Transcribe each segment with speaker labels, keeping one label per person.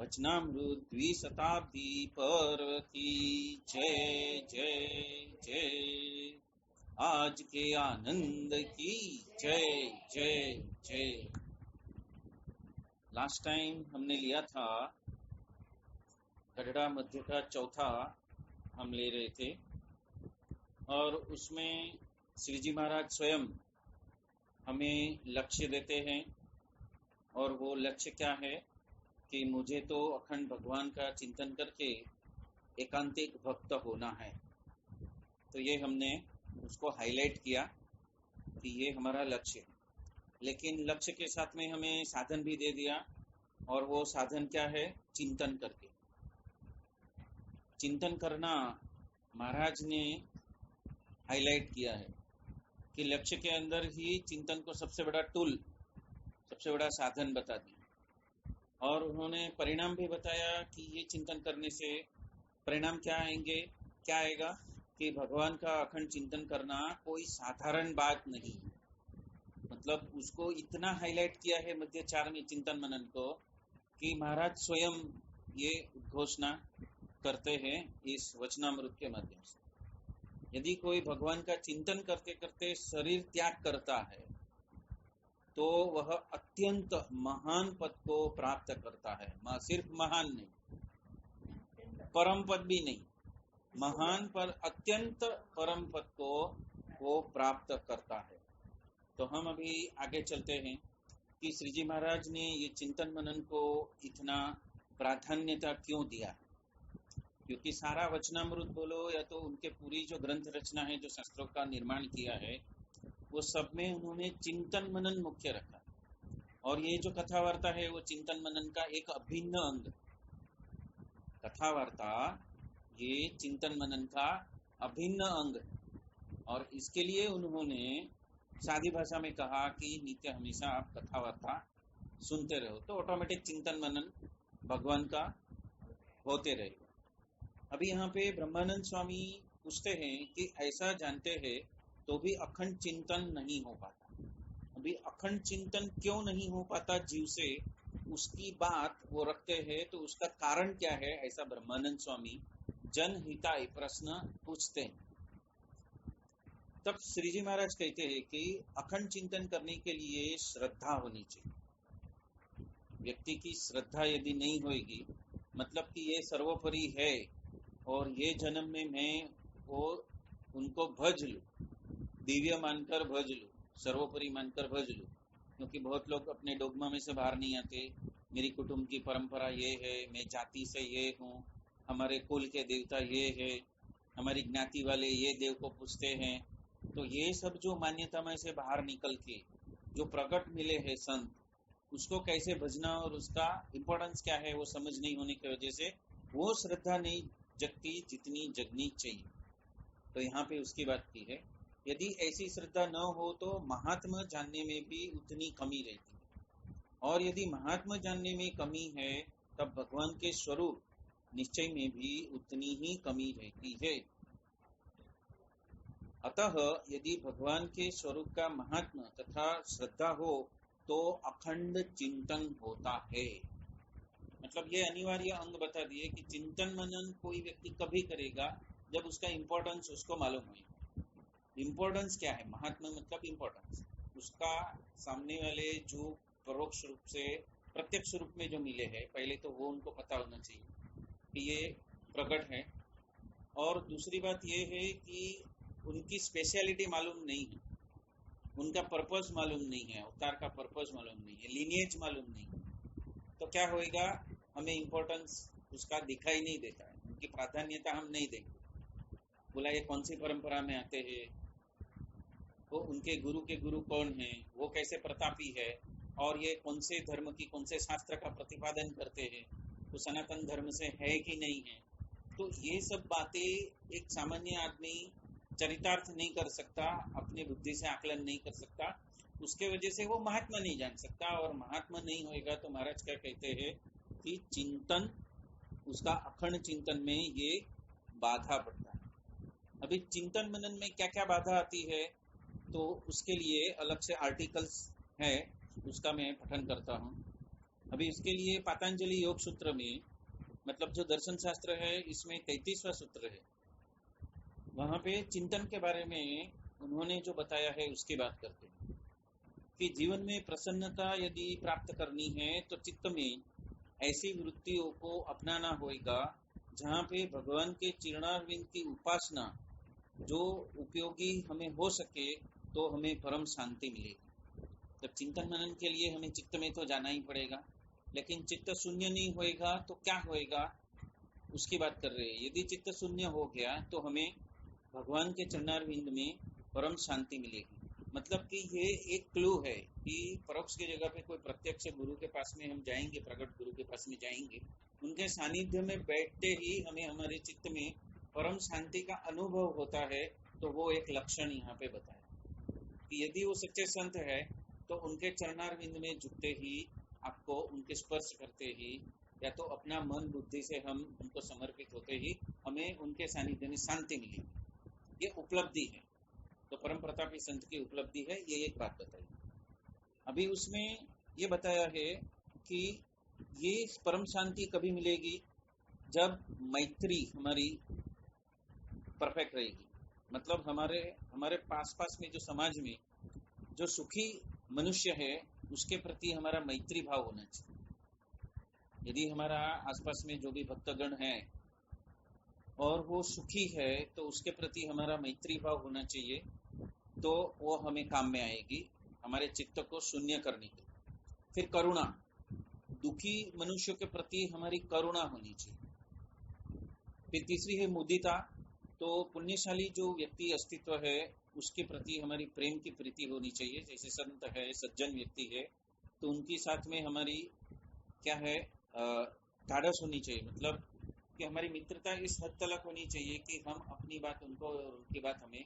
Speaker 1: वचनामृत द्विशताब्दी पर्व की जय जय जय। आज के आनंद की जय जय जय। लास्ट टाइम हमने लिया था गढ़ड़ा मध्य का चौथा हम ले रहे थे, और उसमें श्री जी महाराज स्वयं हमें लक्ष्य देते हैं, और वो लक्ष्य क्या है कि मुझे तो अखंड भगवान का चिंतन करके एकांतिक भक्त होना है। तो ये हमने उसको हाईलाइट किया कि ये हमारा लक्ष्य है। लेकिन लक्ष्य के साथ में हमें साधन भी दे दिया, और वो साधन क्या है? चिंतन करके। चिंतन करना महाराज ने हाईलाइट किया है कि लक्ष्य के अंदर ही चिंतन को सबसे बड़ा टूल, सबसे बड़ा साधन बता दिया। और उन्होंने परिणाम भी बताया कि ये चिंतन करने से परिणाम क्या आएंगे, क्या आएगा कि भगवान का अखंड चिंतन करना कोई साधारण बात नहीं। मतलब उसको इतना हाईलाइट किया है मध्याचार में चिंतन मनन को कि महाराज स्वयं ये घोषणा करते हैं इस वचनामृत के माध्यम से। यदि कोई भगवान का चिंतन करते करते शरीर त्याग करता है तो वह अत्यंत महान पद को प्राप्त करता है। सिर्फ महान नहीं, परम पद भी नहीं, महान पर अत्यंत परम पद को वो प्राप्त करता है। तो हम अभी आगे चलते हैं कि श्री जी महाराज ने ये चिंतन मनन को इतना प्राधान्यता क्यों दिया। क्योंकि सारा वचनामृत बोलो या तो उनके पूरी जो ग्रंथ रचना है, जो शास्त्रों का निर्माण किया है, वो सब में उन्होंने चिंतन मनन मुख्य रखा। और ये जो कथा वार्ता है वो चिंतन मनन का एक अभिन्न अंग। कथा वार्ता ये चिंतन मनन का अभिन्न अंग है। और इसके लिए उन्होंने सादी भाषा में कहा कि नित्य हमेशा आप कथा वार्ता सुनते रहो, तो ऑटोमेटिक चिंतन मनन भगवान का होते रहेगा। अभी यहाँ पे ब्रह्मानंद स्वामी पूछते हैं कि ऐसा जानते हैं तो भी अखंड चिंतन नहीं हो पाता। अभी अखंड चिंतन क्यों नहीं हो पाता जीव से, उसकी बात वो रखते हैं। तो उसका कारण क्या है, ऐसा ब्रह्मानंद स्वामी जनहिताय प्रश्न पूछते हैं। तब श्री जी महाराज कहते हैं कि अखंड चिंतन करने के लिए श्रद्धा होनी चाहिए। व्यक्ति की श्रद्धा यदि नहीं होगी, मतलब कि ये सर्वोपरि है और ये जन्म में मैं वो उनको भज लूं, दिव्य मानकर भज लूं, सर्वोपरि मानकर भज लूं। क्योंकि बहुत लोग अपने डोगमा में से बाहर नहीं आते। मेरी कुटुंब की परंपरा ये है, मैं जाति से ये हूँ, हमारे कुल के देवता ये है, हमारी ज्ञाति वाले ये देव को पूजते हैं। तो ये सब जो मान्यता में से बाहर निकल के जो प्रकट मिले हैं संत, उसको कैसे भजना और उसका इम्पोर्टेंस क्या है वो समझ नहीं होने की वजह से वो श्रद्धा नहीं जगती जितनी जगनी चाहिए। तो यहाँ पे उसकी बात की है, यदि ऐसी श्रद्धा न हो तो महात्मा जानने में भी उतनी कमी रहती है। और यदि महात्मा जानने में कमी है तब भगवान के स्वरूप निश्चय में भी उतनी ही कमी रहती है। अतः यदि भगवान के स्वरूप का महात्मा तथा श्रद्धा हो तो अखंड चिंतन होता है। मतलब ये अनिवार्य अंग बता दिए कि चिंतन मनन कोई व्यक्ति कभी करेगा जब उसका इम्पोर्टेंस उसको मालूम होगा। इम्पोर्टेंस क्या है? महात्मा मतलब इम्पोर्टेंस, उसका सामने वाले जो परोक्ष रूप से प्रत्यक्ष रूप में जो मिले हैं, पहले तो वो उनको पता होना चाहिए कि ये प्रकट है। और दूसरी बात ये है कि उनकी स्पेशलिटी मालूम नहीं है, उनका पर्पस मालूम नहीं है, अवतार का पर्पस मालूम नहीं है, लिनिएज मालूम नहीं है। तो क्या होएगा, हमें इम्पोर्टेंस उसका दिखाई नहीं देता है, उनकी प्राधान्यता हम नहीं देंगे। बोला ये कौन सी परंपरा में आते हैं, वो उनके गुरु के गुरु कौन है, वो कैसे प्रतापी है, और ये कौन से धर्म की कौन से शास्त्र का प्रतिपादन करते हैं, तो सनातन धर्म से है कि नहीं है। तो ये सब बातें एक सामान्य आदमी चरितार्थ नहीं कर सकता, अपने बुद्धि से आकलन नहीं कर सकता, उसके वजह से वो महात्मा नहीं जान सकता। और महात्मा नहीं होएगा तो महाराज क्या कहते हैं कि चिंतन, उसका अखंड चिंतन में ये बाधा पड़ता है। अभी चिंतन मनन में क्या क्या बाधा आती है तो उसके लिए अलग से आर्टिकल्स है, उसका मैं पठन करता हूँ। अभी इसके लिए पतंजलि योग सूत्र में, मतलब जो दर्शन शास्त्र है, इसमें 33वां सूत्र है, वहां पे चिंतन के बारे में उन्होंने जो बताया है उसकी बात करते हैं कि जीवन में प्रसन्नता यदि प्राप्त करनी है तो चित्त में ऐसी वृत्तियों को अपनाना होगा जहाँ पे भगवान के चरणारविंद की उपासना जो उपयोगी हमें हो सके तो हमें परम शांति मिलेगी। जब चिंतन मनन के लिए हमें चित्त में तो जाना ही पड़ेगा, लेकिन चित्त शून्य नहीं होएगा तो क्या होएगा उसकी बात कर रहे हैं। यदि चित्त शून्य हो गया तो हमें भगवान के चरणारविंद में परम शांति मिलेगी। मतलब कि ये एक क्लू है कि परोक्ष की जगह पे कोई प्रत्यक्ष गुरु के पास में हम जाएंगे, प्रगट गुरु के पास में जाएंगे, उनके सानिध्य में बैठते ही हमें हमारे चित्त में परम शांति का अनुभव होता है। तो वो एक लक्षण यहाँ पे बताया कि यदि वो सच्चे संत है तो उनके चरणारविंद में झुकते ही, आपको उनके स्पर्श करते ही, या तो अपना मन बुद्धि से हम उनको समर्पित होते ही हमें उनके सानिध्य में शांति मिलेगी। ये उपलब्धि है, तो परम प्रतापी संत की उपलब्धि है। ये एक बात बताई। अभी उसमें ये बताया है कि ये परम शांति कभी मिलेगी जब मैत्री हमारी परफेक्ट रहेगी। मतलब हमारे पास में जो समाज में जो सुखी मनुष्य है उसके प्रति हमारा मैत्री भाव होना चाहिए। यदि हमारा आसपास में जो भी भक्तगण है और वो सुखी है तो उसके प्रति हमारा मैत्री भाव होना चाहिए, तो वो हमें काम में आएगी हमारे चित्त को शून्य करने के लिए। फिर करुणा, दुखी मनुष्य के प्रति हमारी करुणा होनी चाहिए। फिर तीसरी है मुदिता, तो पुण्यशाली जो व्यक्ति अस्तित्व है उसके प्रति हमारी प्रेम की प्रीति होनी चाहिए। जैसे संत है, सज्जन व्यक्ति है, तो उनके साथ में हमारी क्या है, ढाढ़स होनी चाहिए। मतलब कि हमारी मित्रता इस हद तक होनी चाहिए कि हम अपनी बात उनको और उनकी बात हमें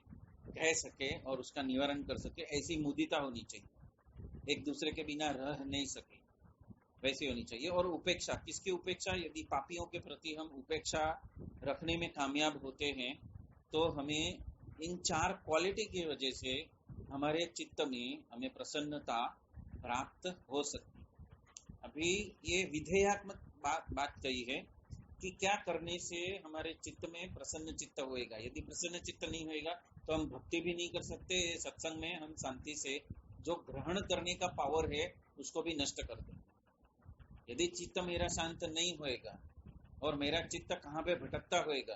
Speaker 1: कह सके और उसका निवारण कर सके। ऐसी मुदिता होनी चाहिए, एक दूसरे के बिना रह नहीं सके वैसी होनी चाहिए। और उपेक्षा, किसकी उपेक्षा? यदि पापियों के प्रति हम उपेक्षा रखने में कामयाब होते हैं तो हमें इन 4 क्वालिटी की वजह से हमारे चित्त में हमें प्रसन्नता प्राप्त हो सकती है। अभी ये विधेयात्मक बात कही है कि क्या करने से हमारे चित्त में प्रसन्न चित्त होएगा। यदि प्रसन्न चित्त नहीं होएगा तो हम भक्ति भी नहीं कर सकते, सत्संग में हम शांति से जो ग्रहण करने का पावर है उसको भी नष्ट कर देंगे। यदि चित्त मेरा शांत नहीं होएगा और मेरा चित्त कहाँ पे भटकता होएगा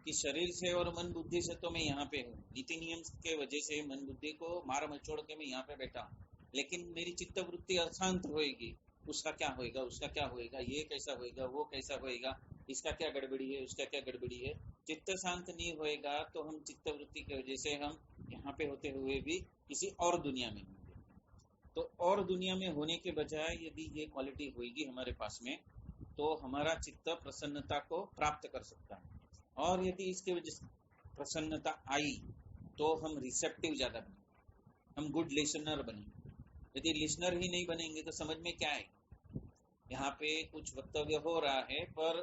Speaker 1: कि शरीर से और मन बुद्धि से तो मैं यहाँ पे हूँ, नीति नियम के वजह से मन बुद्धि को मार मचोड़ के मैं यहाँ पे बैठा हूँ, लेकिन मेरी चित्त वृत्ति अशांत होएगी, उसका क्या होएगा, उसका क्या होएगा, ये कैसा होएगा, वो कैसा होएगा, इसका क्या गड़बड़ी है, उसका क्या गड़बड़ी है। चित्त शांत नहीं होएगा तो हम चित्त वृत्ति की वजह से हम यहाँ पे होते हुए भी किसी और दुनिया में होंगे। तो और दुनिया में होने के बजाय यदि ये क्वालिटी होगी हमारे पास में तो हमारा चित्त प्रसन्नता को प्राप्त कर सकता है। और यदि इसके वजह से प्रसन्नता आई तो हम रिसेप्टिव ज्यादा बनेंगे, हम गुड लिसनर बनेंगे। यदि लिसनर ही नहीं बनेंगे तो समझ में क्या आएगा। यहाँ पे कुछ वक्तव्य हो रहा है पर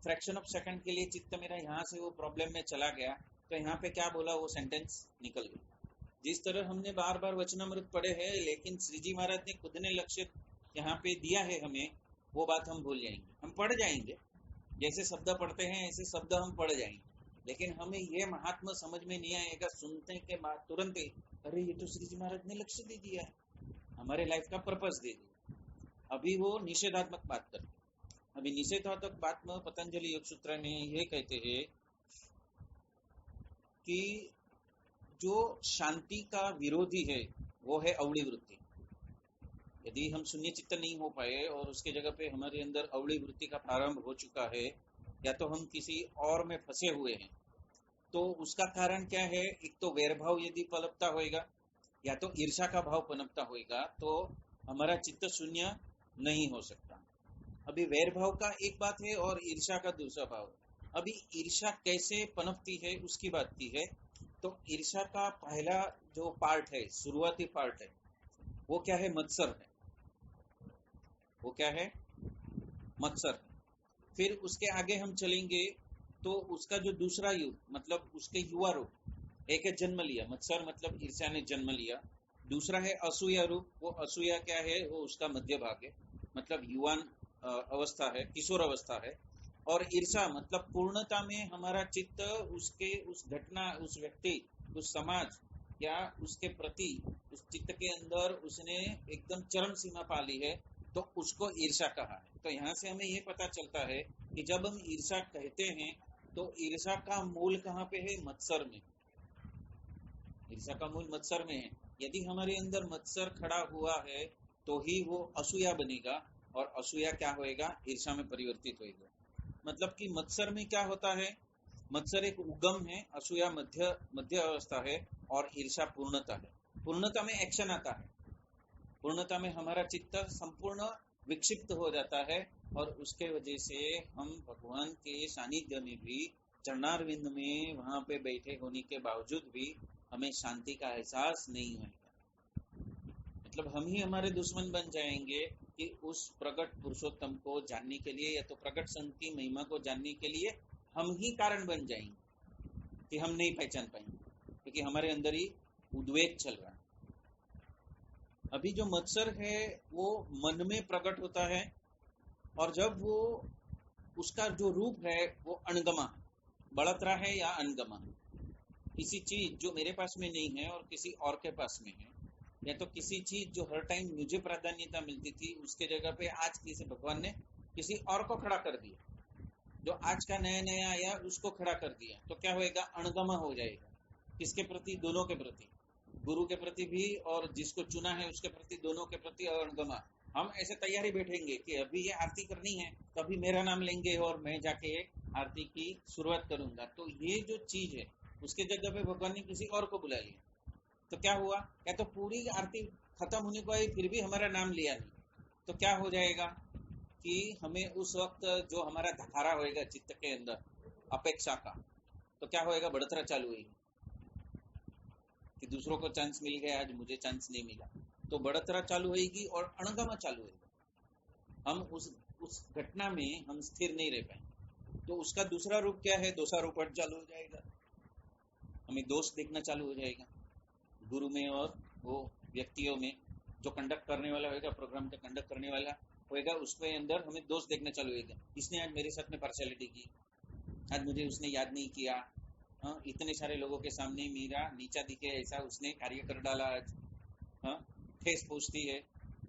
Speaker 1: फ्रैक्शन ऑफ सेकंड के लिए चित्त मेरा यहाँ से वो प्रॉब्लम में चला गया, तो यहाँ पे क्या बोला वो सेंटेंस निकल गया। जिस तरह हमने बार बार वचनामृत पढ़े हैं, लेकिन श्री जी महाराज ने खुद ने लक्ष्य यहाँ पे दिया है हमें, वो बात हम भूल जाएंगे। हम पढ़ जाएंगे, जैसे शब्द पढ़ते हैं ऐसे शब्द हम पढ़ जाएंगे, लेकिन हमें ये महात्मा समझ में नहीं आएगा। सुनने के बाद तुरंत अरे ये तो श्री जी महाराज ने लक्ष्य दे दिया है, हमारे लाइफ का पर्पस दे दिया। अभी वो निषेधात्मक बात करते। अभी निषेधात्मक बात में पतंजलि योग सूत्र में ये कहते हैं कि जो शांति का विरोधी है वो है अवली वृत्ति। यदि हम शून्य चित्त नहीं हो पाए और उसके जगह पे हमारे अंदर अवली वृत्ति का प्रारंभ हो चुका है, या तो हम किसी और में फंसे हुए हैं, तो उसका कारण क्या है? एक तो वैरभाव यदि पनपता होएगा या तो ईर्ष्या का भाव पनपता होएगा, तो हमारा चित्त शून्य नहीं हो सकता। अभी वैरभाव का एक बात है और ईर्ष्या का दूसरा भाव है। अभी ईर्ष्या कैसे पनपती है उसकी बात की है, तो ईर्ष्या का पहला जो पार्ट है, शुरुआती पार्ट है, वो क्या है? मत्सर है। वो क्या है? मत्सर है। फिर उसके आगे हम चलेंगे तो उसका जो दूसरा युग, मतलब उसके युवा रूप, एक है जन्म लिया, मत्सर मतलब ईर्ष्या ने जन्म लिया। दूसरा है असूया रूप, वो असूया क्या है? वो उसका मध्य भाग है, मतलब युवान अवस्था है, किशोर अवस्था है। और ईर्ष्या मतलब पूर्णता में हमारा चित्त उसके उस घटना, उस व्यक्ति, उस समाज या उसके प्रति, उस चित्त के अंदर उसने एकदम चरम सीमा पा ली है, तो उसको ईर्षा कहा है। तो यहाँ से हमें ये पता चलता है कि जब हम ईर्षा कहते हैं तो ईर्षा का मूल कहाँ पे है? मत्सर में। ईर्षा का मूल मत्सर में है। यदि हमारे अंदर मत्सर खड़ा हुआ है तो ही वो असूया बनेगा, और असूया क्या होएगा? ईर्षा में परिवर्तित होएगा। मतलब कि मत्सर में क्या होता है? मत्सर एक उगम है, असूया मध्य अवस्था है, और ईर्षा पूर्णता है। पूर्णता में एक्शन आता है, पूर्णता में हमारा चित्त संपूर्ण विक्षिप्त हो जाता है, और उसके वजह से हम भगवान के सानिध्य में भी, चरणारविंद में वहां पे बैठे होने के बावजूद भी हमें शांति का एहसास नहीं होगा। मतलब हम ही हमारे दुश्मन बन जाएंगे कि उस प्रकट पुरुषोत्तम को जानने के लिए, या तो प्रकट संत की महिमा को जानने के लिए हम ही कारण बन जाएंगे कि हम नहीं पहचान पाएंगे, क्योंकि हमारे अंदर ही उद्वेग चल रहा है। अभी जो मत्सर है वो मन में प्रकट होता है, और जब वो उसका जो रूप है वो अणगमा, बढ़तरा है या अणगमा, किसी चीज जो मेरे पास में नहीं है और किसी और के पास में है, या तो किसी चीज जो हर टाइम मुझे प्राधान्यता मिलती थी उसके जगह पे आज किसी भगवान ने किसी और को खड़ा कर दिया, जो आज का नया नया आया उसको खड़ा कर दिया, तो क्या होएगा? अणगमा हो जाएगा। किसके प्रति? दोनों के प्रति, गुरु के प्रति भी और जिसको चुना है उसके प्रति, दोनों के प्रति अणगमा। हम ऐसे तैयारी बैठेंगे कि अभी ये आरती करनी है तो अभी मेरा नाम लेंगे और मैं जाके आरती की शुरुआत करूंगा। तो ये जो चीज है उसके जगह पे भगवान ने किसी और को बुला लिया, तो क्या हुआ? या तो पूरी आरती खत्म होने को आई फिर भी हमारा नाम लिया नहीं, तो क्या हो जाएगा कि हमें उस वक्त जो हमारा धखारा होएगा चित्त के अंदर अपेक्षा का, तो क्या होएगा? बढ़तरा चालू होगी कि दूसरों को चांस मिल गया, आज मुझे चांस नहीं मिला, तो बढ़तरा चालू होगी और अणगमा चालू होगा। हम उस घटना में हम स्थिर नहीं रह पाएंगे। तो उसका दूसरा रूप क्या है? दोषारोपण चालू हो जाएगा, हमें दोष देखना चालू हो जाएगा गुरु में और वो व्यक्तियों में। जो कंडक्ट करने वाला होगा, प्रोग्राम का कंडक्ट करने वाला होगा, उसके अंदर हमें दोष देखना चालू होगा। इसने आज मेरे साथ में पार्शियलिटी की, आज मुझे उसने याद नहीं किया, इतने सारे लोगों के सामने मेरा नीचा दिखे ऐसा उसने कार्य कर डाला आज, ठेस पहुंचती है।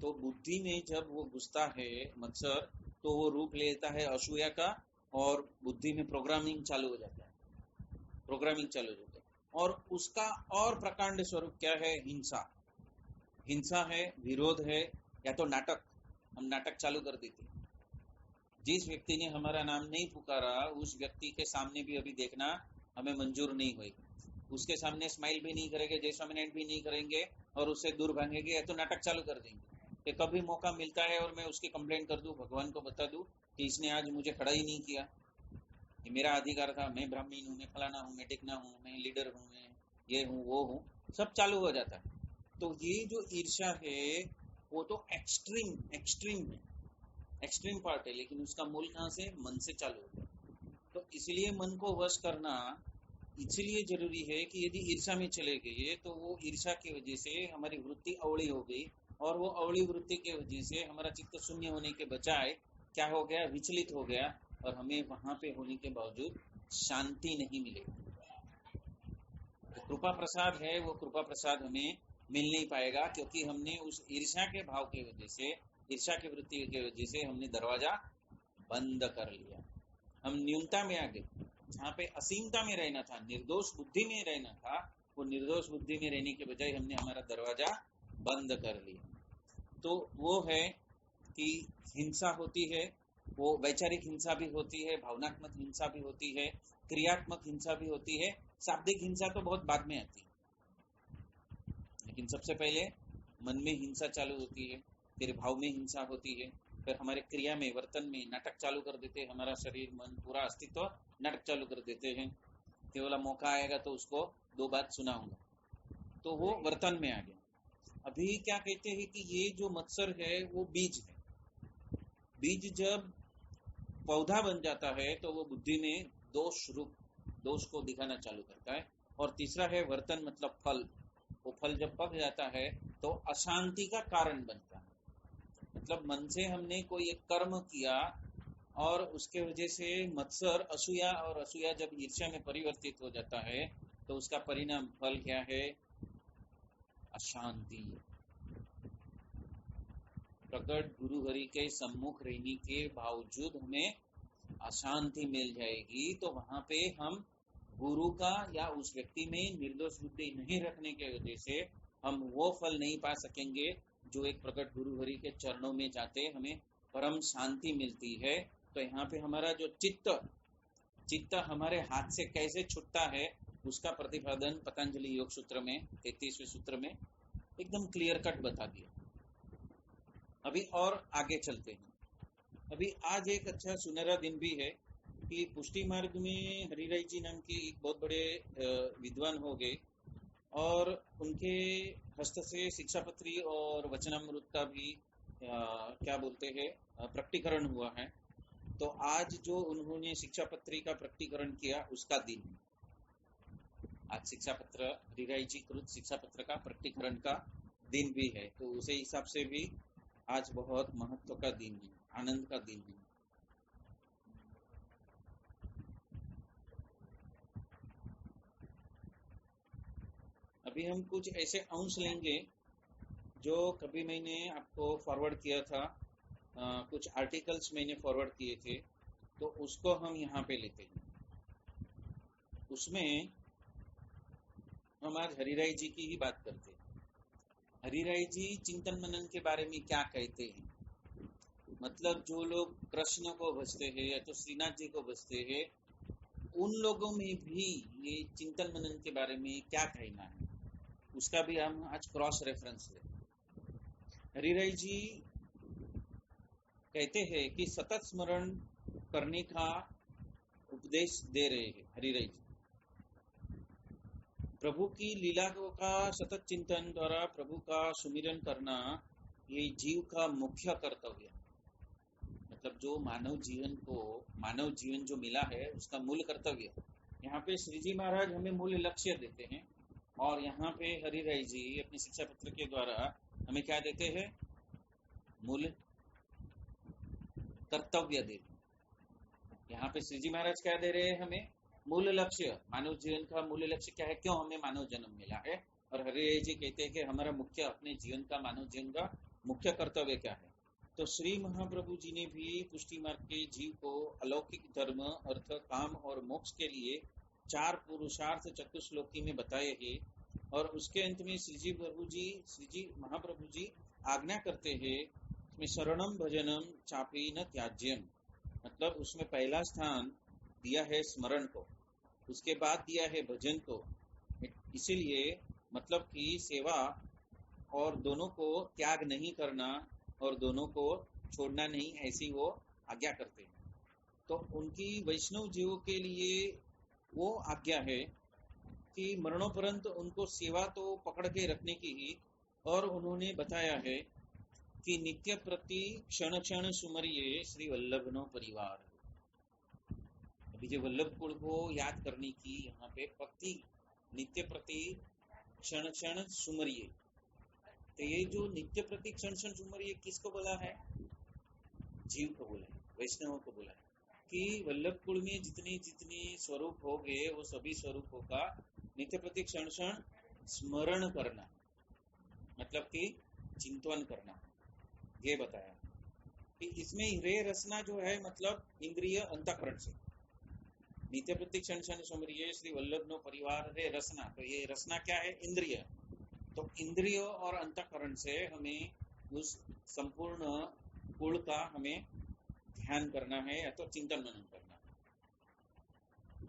Speaker 1: तो बुद्धि में जब वो घुसता है मत्सर, तो वो रूप लेता है असूया का, और बुद्धि में प्रोग्रामिंग चालू हो जाता है, प्रोग्रामिंग चालू हो जाता है। और उसका और प्रकांड स्वरूप क्या है? हिंसा। हिंसा है, विरोध है, या तो नाटक, हम नाटक चालू कर देते। जिस व्यक्ति ने हमारा नाम नहीं पुकारा उस व्यक्ति के सामने भी अभी देखना हमें मंजूर नहीं होगी, उसके सामने स्माइल भी नहीं करेंगे, जय स्वामीनारायण भी नहीं करेंगे, और उससे दूर भागेंगे, या तो नाटक चालू कर देंगे कि कभी मौका मिलता है और मैं उसकी कंप्लेंट कर दूं, भगवान को बता दूं कि इसने आज मुझे खड़ा ही नहीं किया, ये मेरा अधिकार था, मैं ब्राह्मण हूँ, मैं फलाना हूँ, मैं टिकना हूँ, मैं लीडर हूँ, मैं ये हूँ वो हूँ, सब चालू हो जाता है। तो ये जो ईर्ष्या है वो तो एक्सट्रीम है, एक्सट्रीम पार्ट है, लेकिन उसका मूल कहाँ से? मन से चालू होता है। तो इसलिए मन को वश करना इसलिए जरूरी है कि यदि ईर्ष्या में चले गए तो वो ईर्ष्या की वजह से हमारी वृत्ति अवली हो गई, और वो अवली वृत्ति की वजह से हमारा चित्त शून्य होने के बजाय क्या हो गया? विचलित हो गया, और हमें वहां पे होने के बावजूद शांति नहीं मिलेगी। तो कृपा प्रसाद है, वो कृपा प्रसाद हमें मिल नहीं पाएगा, क्योंकि हमने उस ईर्ष्या के भाव की वजह से, ईर्ष्या की वृत्ति की वजह से हमने दरवाजा बंद कर लिया। हम न्यूनता में आ गए, जहाँ पे असीमता में रहना था, निर्दोष बुद्धि में रहना था, वो निर्दोष बुद्धि में रहने के बजाय हमने हमारा दरवाजा बंद कर लिया। तो वो है कि हिंसा होती है, वो वैचारिक हिंसा भी होती है, भावनात्मक हिंसा भी होती है, क्रियात्मक हिंसा भी होती है, शाब्दिक हिंसा तो बहुत बाद में आती है। लेकिन सबसे पहले मन में हिंसा चालू होती है, फिर भाव में हिंसा होती है, फिर हमारे क्रिया में, वर्तन में नाटक चालू कर देते हैं, हमारा शरीर मन पूरा अस्तित्व नाटक चालू कर देते हैं। केवल मौका आएगा तो उसको दो बात सुनाऊंगा, तो वो वर्तन में आ गया। अभी क्या कहते हैं कि ये जो मत्सर है वो बीज है। बीज जब पौधा बन जाता है तो वो बुद्धि में दोष को दिखाना चालू करता है। और तीसरा है वर्तन, मतलब फल। वो फल जब पक जाता है तो अशांति का कारण बनता है। मतलब मन से हमने कोई एक कर्म किया और उसके वजह से मत्सर, असूया, और असूया जब ईर्ष्या में परिवर्तित हो जाता है तो उसका परिणाम, फल क्या है? अशांति। प्रकट गुरु हरि के सम्मुख रहने के बावजूद हमें अशांति मिल जाएगी, तो वहां पे हम गुरु का या उस व्यक्ति में निर्दोष बुद्धि नहीं रखने के वजह से हम वो फल नहीं पा सकेंगे जो एक प्रकट गुरु हरि के चरणों में जाते हमें परम शांति मिलती है। तो यहाँ पे हमारा जो चित्त हमारे हाथ से कैसे छूटता है उसका प्रतिपादन पतंजलि योग सूत्र में 33वें सूत्र में एकदम क्लियर कट बता दिया। अभी और आगे चलते हैं। अभी आज एक अच्छा सुनहरा दिन भी है कि पुष्टि मार्ग में हरिराय जी नाम की एक बहुत बड़े विद्वान हो गए और उनके हस्त से शिक्षापत्री और वचनामृत का भी क्या बोलते हैं प्रकटीकरण हुआ है। तो आज जो उन्होंने शिक्षापत्री का प्रकटीकरण किया उसका दिन है आज। शिक्षापत्र हरिराय जी कृत शिक्षापत्र का प्रकटीकरण का दिन भी है, तो उसे हिसाब से भी आज बहुत महत्व का दिन है, आनंद का दिन है। अभी हम कुछ ऐसे अंश लेंगे जो कभी मैंने आपको फॉरवर्ड किया था, कुछ आर्टिकल्स मैंने फॉरवर्ड किए थे, तो उसको हम यहाँ पे लेते हैं। उसमें हम आज हरिराय जी की ही बात करते हैं। हरिराय जी चिंतन मनन के बारे में क्या कहते हैं, मतलब जो लोग कृष्ण को भजते हैं या तो श्रीनाथ जी को भजते हैं, उन लोगों में भी ये चिंतन मनन के बारे में क्या कहना है, उसका भी हम आज क्रॉस रेफरेंस ले। हरिराय जी कहते हैं कि सतत स्मरण करने का उपदेश दे रहे हैं हरिराय जी। प्रभु की लीला का सतत चिंतन द्वारा प्रभु का सुमिरन करना ये जीव का मुख्य कर्तव्य, मतलब जो मानव जीवन जो मिला है उसका मूल कर्तव्य। यहाँ पे श्री जी महाराज हमें मूल लक्ष्य देते हैं और यहाँ पे हरिराय जी अपनी शिक्षा पत्र के द्वारा हमें क्या देते हैं, मूल कर्तव्य देते हैं। यहाँ पे श्री जी महाराज क्या दे रहे हैं हमें, मूल लक्ष्य, मानव जीवन का मूल लक्ष्य क्या है, क्यों हमें मानव जन्म मिला है। और हरिराय जी कहते हैं कि हमारा मुख्य अपने जीवन का मानव जीवन का मुख्य कर्तव्य क्या है। तो श्री महाप्रभु जी ने भी पुष्टि मार्ग के जीव को अलौकिक धर्म, अर्थ, काम और मोक्ष के लिए 4 पुरुषार्थ चतुश्लोकी में बताए हैं। और उसके अंत में श्री जी महाप्रभु जी आज्ञा करते हैं उसमें शरणम भजनम चापी न त्याज्यम, मतलब उसमें पहला स्थान दिया है स्मरण को, उसके बाद दिया है भजन को। इसीलिए मतलब कि सेवा और दोनों को त्याग नहीं करना और दोनों को छोड़ना नहीं, ऐसी वो आज्ञा करते हैं। तो उनकी वैष्णव जीवों के लिए वो आज्ञा है कि मरणोपरंत उनको सेवा तो पकड़ के रखने की ही, और उन्होंने बताया है कि नित्य प्रति क्षण क्षण सुमरिये श्री वल्लभनो परिवार। अभी जो वल्लभ कुल को याद करने की यहाँ पे भक्ति, नित्य प्रति क्षण क्षण सुमरिये, तो ये जो नित्य प्रति क्षण क्षण सुमरिये किसको बोला है, जीव को बोला है, वैष्णव को बोला है कि वल्लभ कुल में जितने स्वरूप हो गए वो सभी स्वरूपों का नित्य प्रति क्षण क्षण स्मरण करना, मतलब कि चिंतन करना, ये बताया कि इसमें रे रसना जो है मतलब इंद्रिय अंतःकरण से, नित्य प्रति क्षण क्षण सुमरिये श्री वल्लभ नो परिवार रे रसना, तो ये रसना क्या है, इंद्रिय। तो इंद्रिय और अंतःकरण से हमें उस संपूर्ण कुल का हमें ध्यान करना है या तो चिंतन मनन करना है।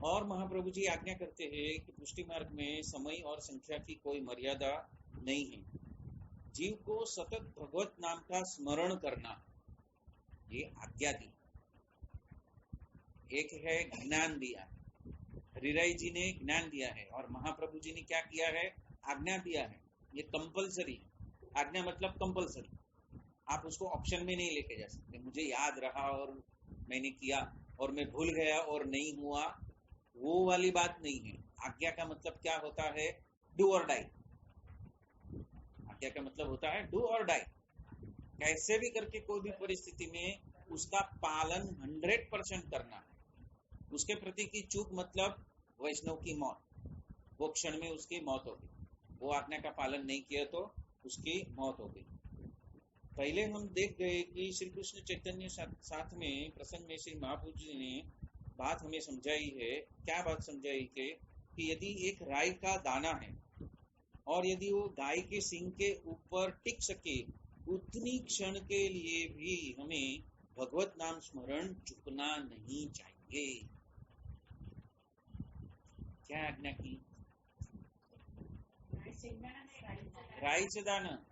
Speaker 1: और महाप्रभु जी आज्ञा करते हैं कि पुष्टि मार्ग में समय और संख्या की कोई मर्यादा नहीं है, जीव को सतत भगवत नाम का स्मरण करना, ये आज्ञा दी। एक है ज्ञान दिया, हरिराय जी ने ज्ञान दिया है और महाप्रभु जी ने क्या किया है, आज्ञा दिया है। ये कंपलसरी, आज्ञा मतलब कंपलसरी, आप उसको ऑप्शन में नहीं लेके जा सकते, मुझे याद रहा और मैंने किया और मैं भूल गया और नहीं हुआ, वो वाली बात नहीं है। आज्ञा का मतलब क्या होता है, डू और डाई। आज्ञा का मतलब होता है डू और डाई, कैसे भी करके कोई भी परिस्थिति में उसका पालन 100% करना है। उसके प्रति की चूक मतलब वैष्णव की मौत, वो क्षण में उसकी मौत हो गई, वो आज्ञा का पालन नहीं किया तो उसकी मौत हो गई। पहले हम देख गए कि श्री कृष्ण चैतन्य साथ में प्रसंग में श्री महाप्रभु जी ने बात हमें समझाई है। क्या बात समझाई है कि यदि एक राई का दाना है और यदि वो गाय के सींग के ऊपर टिक सके, उतनी क्षण के लिए भी हमें भगवत नाम स्मरण चुकना नहीं चाहिए। क्या आज्ञा की? राईचं दाना,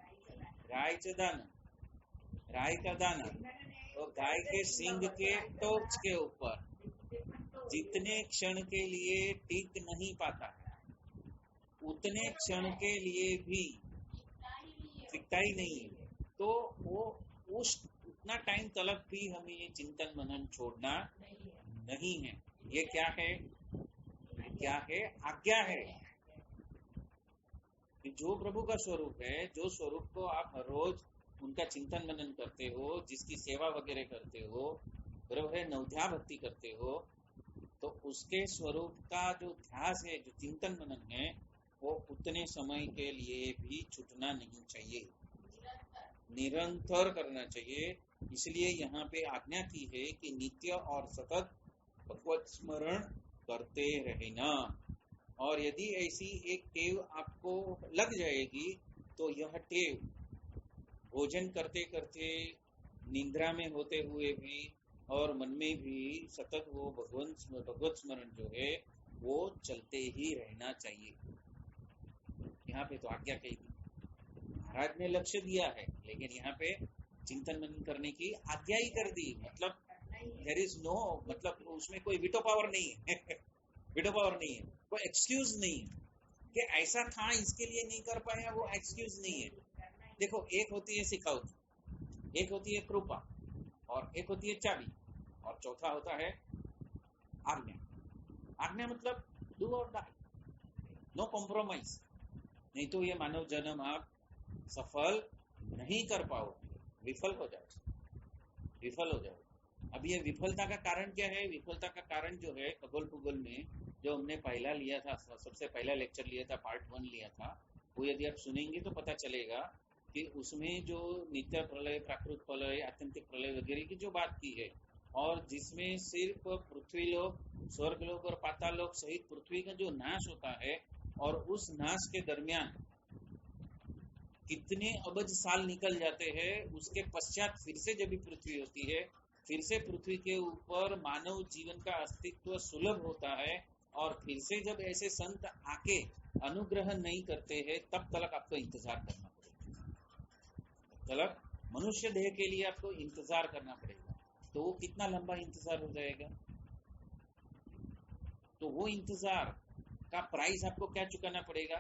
Speaker 1: राईचं दाना, राई का दाना और गाय के सींग के टोच के ऊपर जितने क्षण के लिए टिक नहीं पाता है, उतने क्षण के लिए भी टिकता ही नहीं है, तो वो उस उतना टाइम तलक भी हमें ये चिंतन मनन छोड़ना नहीं है। ये क्या है? क्या है? आज्ञा है। जो प्रभु का स्वरूप है, जो स्वरूप को आप हर रोज उनका चिंतन मनन करते हो, जिसकी सेवा वगैरह करते हो, बराबर है, नवध्या भक्ति करते हो, तो उसके स्वरूप का जो ध्यास है, जो चिंतन मनन है, वो उतने समय के लिए भी छूटना नहीं चाहिए, निरंतर करना चाहिए। इसलिए यहाँ पे आज्ञा की है कि नित्य और सतत भगवत स्मरण करते रहना। और यदि ऐसी एक टेव आपको लग जाएगी तो यह टेव भोजन करते करते, निद्रा में होते हुए भी और मन में भी सतत वो भगवत स्मरण जो है वो चलते ही रहना चाहिए। यहाँ पे तो आज्ञा कही थी, महाराज ने लक्ष्य दिया है, लेकिन यहाँ पे चिंतन मनन करने की आज्ञा ही कर दी। मतलब देयर इज नो, मतलब उसमें कोई विटो पावर नहीं है विटो पावर नहीं है, कोई एक्सक्यूज नहीं है कि ऐसा था इसके लिए नहीं कर पाया, वो एक्सक्यूज नहीं है। देखो, एक होती है सिखावती, एक होती है कृपा, और एक होती है चाबी, और चौथा होता है आज्ञा। आज्ञा मतलब डू और डाई, नो कॉम्प्रोमाइज, नहीं तो ये मानव जन्म आप सफल नहीं कर पाओगे, विफल हो जाओगे, विफल हो जाओगे। अब ये विफलता का कारण क्या है? विफलता का कारण जो है, खगोल भूगोल में जो हमने पहला लिया था, सबसे पहला लेक्चर लिया था, पार्ट 1 लिया था, वो यदि आप सुनेंगे तो पता चलेगा कि उसमें जो नित्य प्रलय, प्राकृत प्रलय, आत्यंतिक प्रलय वगैरह की जो बात की है, और जिसमें सिर्फ पृथ्वी लोक, स्वर्ग लोक और पाताल लोक सहित पृथ्वी का जो नाश होता है, और उस नाश के दरमियान कितने अबज साल निकल जाते हैं, उसके पश्चात फिर से जब भी पृथ्वी होती है, फिर से पृथ्वी के ऊपर मानव जीवन का अस्तित्व सुलभ होता है, और फिर से जब ऐसे संत आके अनुग्रह नहीं करते हैं, तब तक आपको इंतजार करना पड़ेगा, तब तक मनुष्य देह के लिए आपको इंतजार करना पड़ेगा। तो वो कितना लंबा इंतजार हो जाएगा? तो वो इंतजार का प्राइस आपको क्या चुकाना पड़ेगा?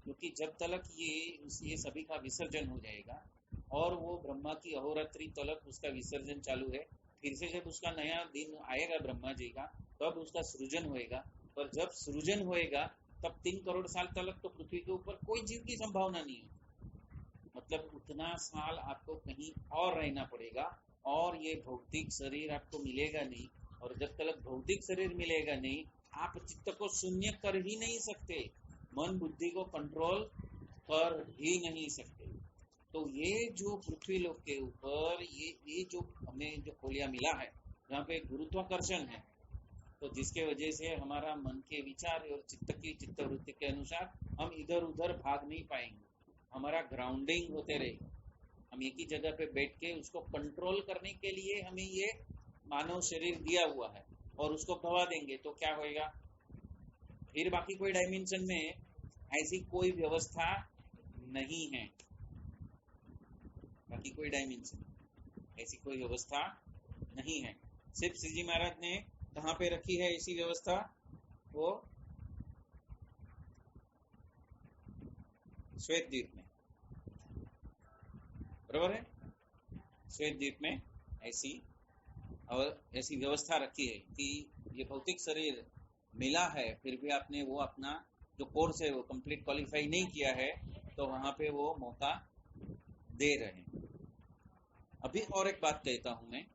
Speaker 1: क्योंकि जब तक ये सभी का विसर्जन हो जाएगा, और वो ब्रह्मा की अहोरात्रि तलक उसका विसर्जन चालू है, फिर से जब उसका नया दिन आएगा ब्रह्मा जी का, तब उसका सृजन होएगा। पर जब सृजन होएगा तब 3 करोड़ साल तलक तो पृथ्वी के ऊपर कोई जीव की संभावना नहीं है। मतलब उतना साल आपको कहीं और रहना पड़ेगा, और ये भौतिक शरीर आपको मिलेगा नहीं। और जब तक भौतिक शरीर मिलेगा नहीं, आप चित्त को शून्य कर ही नहीं सकते, मन बुद्धि को कंट्रोल कर ही नहीं सकते। तो ये जो पृथ्वी लोक के ऊपर ये जो हमें जो खोलिया मिला है, जहाँ पे गुरुत्वाकर्षण है, तो जिसके वजह से हमारा मन के विचार और चित्त की चित्तवृत्ति के अनुसार हम इधर उधर भाग नहीं पाएंगे, हमारा ग्राउंडिंग होते रहेगा। हम एक ही जगह पे बैठ के उसको कंट्रोल करने के लिए हमें ये मानव शरीर दिया हुआ है, और उसको गवा देंगे तो क्या होएगा? फिर बाकी कोई डायमेंशन में ऐसी कोई व्यवस्था नहीं है, बाकी कोई डायमेंशन ऐसी कोई व्यवस्था नहीं है। सिर्फ श्रीजी महाराज ने कहाँ पे रखी है ऐसी व्यवस्था? वो श्वेत द्वीप में, बराबर है, श्वेत द्वीप में ऐसी व्यवस्था रखी है कि ये भौतिक शरीर मिला है, फिर भी आपने वो अपना जो कोर्स है वो कंप्लीट क्वालिफाई नहीं किया है, तो वहां पे वो मौका दे रहे हैं। अभी और एक बात कहता हूं मैं,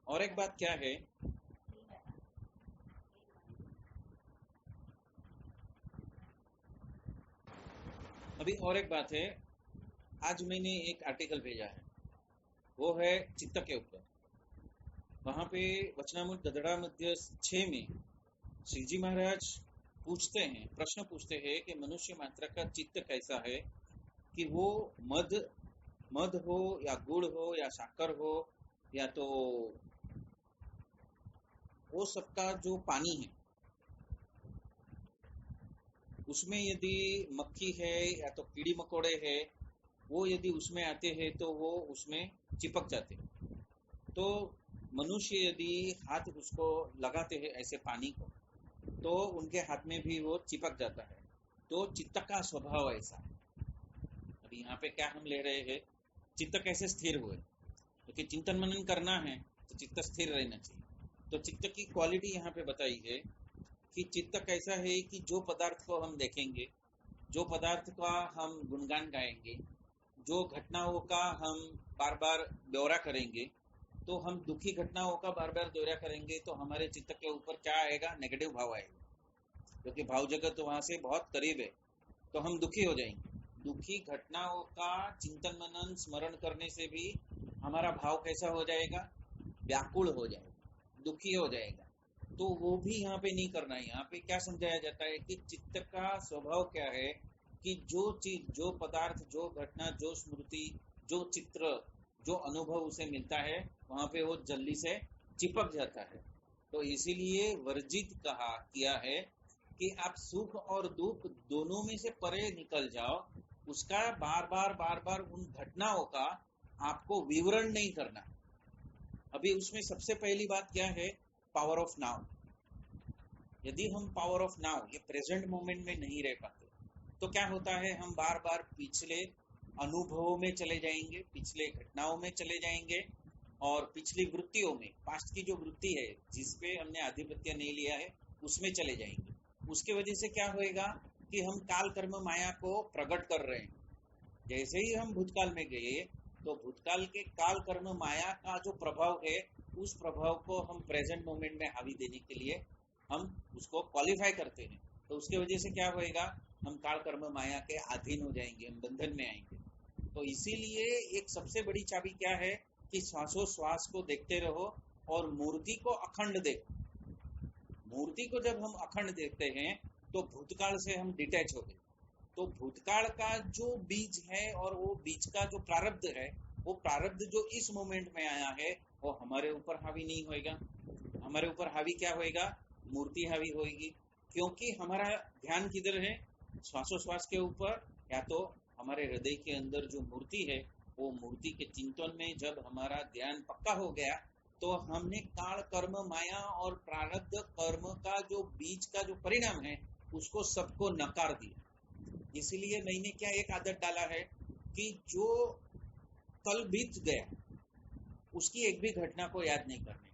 Speaker 1: और एक बात क्या है, अभी और एक बात है, आज मैंने एक आर्टिकल भेजा है, वो है चित्त के ऊपर। वहां पे वचनामृत गदड़ा मध्य 6 में श्री जी महाराज पूछते हैं, प्रश्न पूछते हैं कि मनुष्य मात्र का चित्त कैसा है, कि वो मद हो या गुड़ हो या शक्कर हो या तो वो सबका जो पानी है उसमें यदि मक्खी है या तो कीड़ी मकोड़े है, वो यदि उसमें आते हैं तो वो उसमें चिपक जाते हैं। तो मनुष्य यदि हाथ उसको लगाते हैं ऐसे पानी को, तो उनके हाथ में भी वो चिपक जाता है। तो चित्त का स्वभाव ऐसा है। अभी यहाँ पे क्या हम ले रहे हैं, चित्त कैसे स्थिर हुए, क्योंकि चिंतन मनन करना है तो चित्त स्थिर रहना चाहिए। तो चित्त की क्वालिटी यहाँ पे बताई है कि चित्त कैसा है कि जो पदार्थ को हम देखेंगे, जो पदार्थ का हम गुणगान गाएंगे, जो घटनाओं का हम बार बार ब्यौरा करेंगे, तो हम दुखी घटनाओं का बार बार ब्यौरा करेंगे तो हमारे चित्त के ऊपर क्या आएगा, नेगेटिव भाव आएगा, क्योंकि भाव जगत वहां से बहुत करीब है, तो हम दुखी हो जाएंगे। दुखी घटनाओं का चिंतन मनन स्मरण करने से भी हमारा भाव कैसा हो जाएगा, व्याकुल हो जाएगा, दुखी हो जाएगा। तो वो भी यहाँ पे नहीं करना है। यहाँ पे क्या समझाया जाता है कि चित्त का स्वभाव क्या है, कि जो चीज, जो पदार्थ, जो घटना, जो स्मृति, जो चित्र, जो अनुभव उसे मिलता है, वहां पे वो जल्दी से चिपक जाता है। तो इसीलिए वर्जित किया है कि आप सुख और दुख दोनों में से परे निकल जाओ। उसका बार बार उन घटनाओं का आपको विवरण नहीं करना। अभी उसमें सबसे पहली बात क्या है, पावर ऑफ नाउ। यदि हम पावर ऑफ नाउ, ये प्रेजेंट मोमेंट में नहीं रह पाते, तो क्या होता है, हम बार बार पिछले अनुभवों में चले जाएंगे, पिछले घटनाओं में चले जाएंगे, और पिछली वृत्तियों में, पास्ट की जो वृत्ति है जिसपे हमने आधिपत्य नहीं लिया है, उसमें चले जाएंगे। उसके वजह से क्या होएगा कि हम काल कर्म माया को प्रकट कर रहे हैं। जैसे ही हम भूतकाल में गए, तो भूतकाल के काल कर्म माया का जो प्रभाव है, उस प्रभाव को हम प्रेजेंट मोमेंट में हावी देने के लिए हम उसको क्वालिफाई करते हैं। तो उसके वजह से क्या होएगा, हम काल कर्म माया के अधीन हो जाएंगे, हम बंधन में आएंगे। तो इसीलिए एक सबसे बड़ी चाबी क्या है कि श्वासोश्वास को देखते रहो और मूर्ति को अखंड देखो। मूर्ति को जब हम अखंड देखते हैं तो भूतकाल से हम डिटैच हो गए। तो भूतकाल का जो बीज है और वो बीज का जो प्रारब्ध है, वो प्रारब्ध जो इस मोमेंट में आया है, वो हमारे ऊपर हावी नहीं होएगा। हमारे ऊपर हावी क्या होएगा, मूर्ति हावी होएगी। क्योंकि हमारा ध्यान किधर है, श्वासोश्वास के ऊपर, या तो हमारे हृदय के अंदर जो मूर्ति है, वो मूर्ति के चिंतन में जब हमारा ध्यान पक्का हो गया, तो हमने काल कर्म माया और प्रारब्ध कर्म का जो बीज का जो परिणाम है, उसको सबको नकार दिया। इसलिए मैंने क्या एक आदत डाला है कि जो कल बीत गया उसकी एक भी घटना को याद नहीं करने।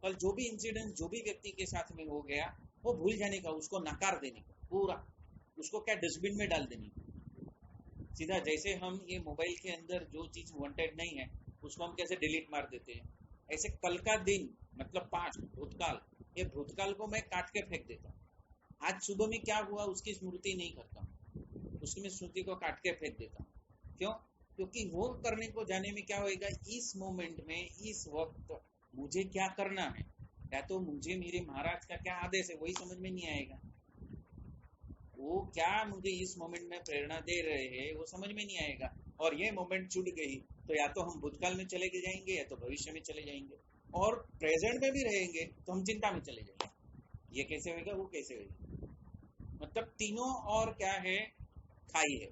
Speaker 1: कल जो भी इंसिडेंट, जो भी व्यक्ति के साथ में हो गया, वो भूल जाने का, उसको नकार देने का पूरा, उसको क्या डस्टबिन में डाल देने का। सीधा जैसे हम ये मोबाइल के अंदर जो चीज वांटेड नहीं है उसको हम कैसे डिलीट मार देते हैं, ऐसे कल का दिन मतलब पास्ट, भूतकाल, ये भूतकाल को मैं काट के फेंक देता हूँ। आज सुबह में क्या हुआ उसकी स्मृति नहीं करता हूँ, उसकी स्मृति को काट के फेंक देता हूँ। क्यों? क्योंकि वो करने को जाने में क्या होएगा, इस मोमेंट में, इस वक्त मुझे क्या करना है, या तो मुझे मेरे महाराज का क्या आदेश है वही समझ में नहीं आएगा, वो क्या मुझे इस मोमेंट में प्रेरणा दे रहे हैं वो समझ में नहीं आएगा। और ये मोमेंट छूट गई तो या तो हम भूतकाल में चले जाएंगे या तो भविष्य में चले जाएंगे, और प्रेजेंट में भी रहेंगे तो हम चिंता में चले जाएंगे। ये कैसे होगा, वो कैसे होगा, मतलब तीनों और क्या है, खाई है।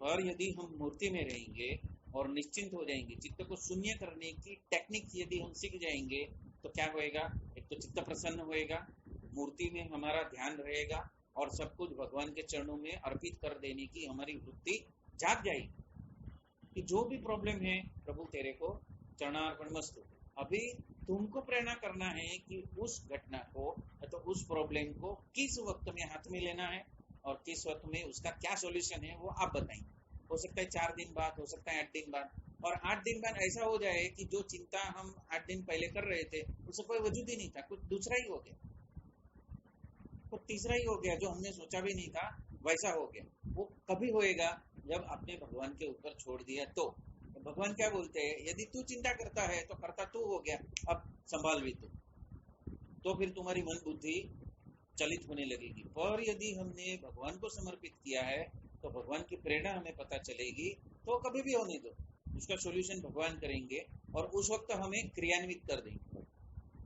Speaker 1: और यदि हम मूर्ति में रहेंगे और निश्चिंत हो जाएंगे, चित्त को शून्य करने की टेक्निक यदि हम सीख जाएंगे, तो क्या होएगा, एक तो चित्त प्रसन्न होएगा, मूर्ति में हमारा ध्यान रहेगा, और सब कुछ भगवान के चरणों में अर्पित कर देने की हमारी वृत्ति जाग जाएगी कि जो भी प्रॉब्लम है प्रभु तेरे को चरणार्पण मस्तु। अभी तुमको प्रेरणा करना है कि उस घटना को तो उस प्रॉब्लम को किस वक्त में हाथ में लेना है और किस वक्त में उसका क्या सॉल्यूशन है वो आप बताएंगे। हो सकता है 4 दिन बाद, हो सकता है 8 दिन बाद, और 8 दिन बाद ऐसा हो जाए कि जो चिंता हम 8 दिन पहले कर रहे थे उसका कोई वजूद ही नहीं था, कुछ दूसरा ही हो गया, कुछ तीसरा ही हो गया, जो हमने सोचा भी नहीं था वैसा हो गया। वो कभी होएगा जब आपने भगवान के ऊपर छोड़ दिया तो भगवान क्या बोलते हैं, यदि तू चिंता करता है तो करता तू हो गया, अब संभाल भी तू, तो फिर तुम्हारी मन बुद्धि चलित होने लगेगी। पर यदि हमने भगवान को समर्पित किया है तो भगवान की प्रेरणा हमें पता चलेगी, तो कभी भी होने दो, उसका सॉल्यूशन भगवान करेंगे और उस वक्त हमें क्रियान्वित कर देंगे।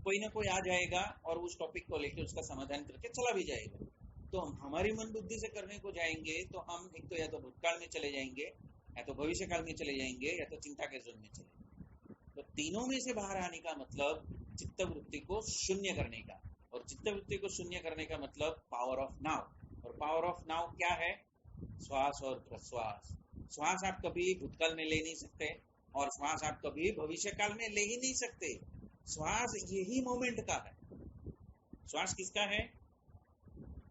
Speaker 1: कोई ना कोई आ जाएगा और उस टॉपिक को लेकर उसका समाधान करके चला भी जाएगा। तो हम हमारी मन बुद्धि से करने को जाएंगे तो हम एक तो या तो भूतकाल में चले जाएंगे, या तो भविष्य काल में चले जाएंगे, या तो चिंता के जोन में चले जाएंगे। तो तीनों में से बाहर आने का मतलब चित्त वृत्ति को शून्य करने का, और चित्त वृत्ति को शून्य करने का मतलब पावर ऑफ नाउ। और पावर ऑफ नाउ क्या है? श्वास और प्रश्वास। श्वास आप कभी भूतकाल में ले नहीं सकते, और श्वास आप कभी भविष्य काल में ले ही नहीं सकते। श्वास यही मोमेंट का है। श्वास किसका है?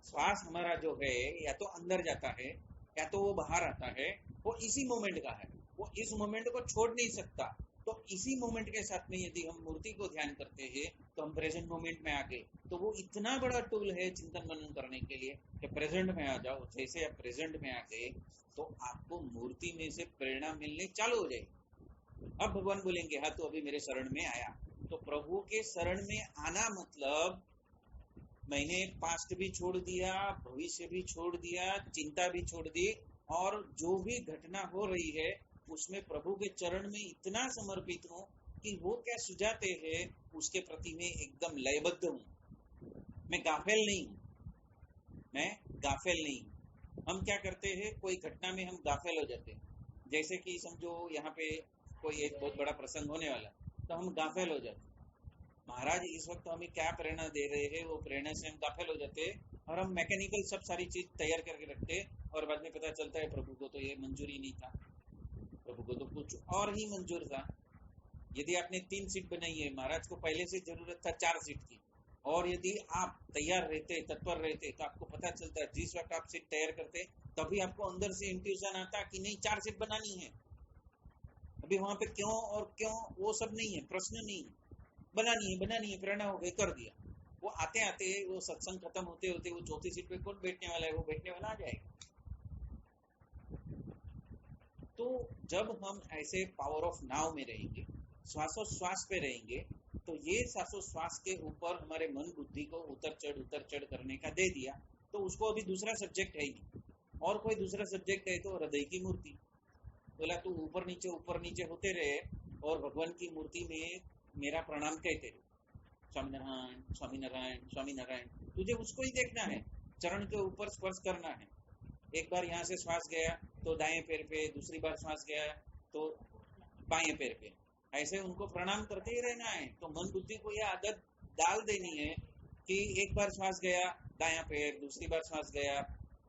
Speaker 1: श्वास हमारा जो है या तो अंदर जाता है या तो वो बाहर आता है, वो इसी मोमेंट का है, वो इस मोमेंट को छोड़ नहीं सकता। तो इसी मोमेंट के साथ में यदि हम मूर्ति को ध्यान करते हैं तो हम प्रेजेंट मोमेंट में आ गए। तो वो इतना बड़ा टूल है चिंतन मनन करने के लिए कि प्रेजेंट में आ जाओ। जैसे आप प्रेजेंट में आ गए तो आपको मूर्ति में से प्रेरणा मिलने चालू हो जाएगी। अब भगवान बोलेंगे हाँ तो अभी मेरे शरण में आया। तो प्रभु के शरण में आना मतलब मैंने पास्ट भी छोड़ दिया, भविष्य भी छोड़ दिया, चिंता भी छोड़ दी, और जो भी घटना हो रही है उसमें प्रभु के चरण में इतना समर्पित हूँ कि वो क्या सुझाते हैं उसके प्रति मैं एकदम लयबद्ध हूँ। मैं गाफिल नहीं हूँ, मैं गाफिल नहीं हूँ। हम क्या करते हैं, कोई घटना में हम गाफिल हो जाते हैं। जैसे कि समझो यहाँ पे कोई एक बहुत बड़ा प्रसंग होने वाला, तो हम गाफिल हो जाते हैं। महाराज इस वक्त हमें क्या प्रेरणा दे रहे हैं, वो प्रेरणा से हम गाफिल हो जाते और हम मैकेनिकल सब सारी चीज तैयार करके रखते, और बाद में पता चलता है प्रभु को तो ये मंजूर ही नहीं था, प्रभु को तो कुछ और ही मंजूर था। यदि आपने 3 सीट बनाई है, महाराज को पहले से जरूरत था 4 सीट की, और यदि आप तैयार रहते, तत्पर रहते, तो आपको पता चलता जिस वक्त आप सीट तैयार करते तभी आपको अंदर से इंट्यूशन आता कि नहीं 4 सीट बनानी है। अभी वहां पे क्यों और क्यों वो सब नहीं है, प्रश्न नहीं है, बनानी है, प्रेरणा हो गई, कर दिया। वो आते आते वो सत्संग खत्म होते होते वो चौथी सीट पे कौन बैठने वाला है, वो बैठने वाला आ जाएगा। तो जब हम ऐसे पावर ऑफ नाउ में रहेंगे, श्वासोश्वास पे रहेंगे, तो ये श्वासोश्वास के ऊपर हमारे मन बुद्धि को उतर चढ़ करने का दे दिया, तो उसको अभी दूसरा सब्जेक्ट है ही नहीं। और कोई दूसरा सब्जेक्ट है तो हृदय की मूर्ति। बोला तू ऊपर नीचे होते रहे और भगवान की मूर्ति में मेरा प्रणाम कहते रहे, स्वामीनारायण स्वामीनारायण स्वामीनारायण। तुझे उसको ही देखना है, चरण के ऊपर स्पर्श करना है। एक बार यहाँ से श्वास गया तो दाएं पैर पे, दूसरी बार श्वास गया तो बाएं पैर पे, ऐसे उनको प्रणाम करते ही रहना है। तो मन बुद्धि को यह आदत डाल देनी है कि एक बार श्वास गया दाया पैर, दूसरी बार श्वास गया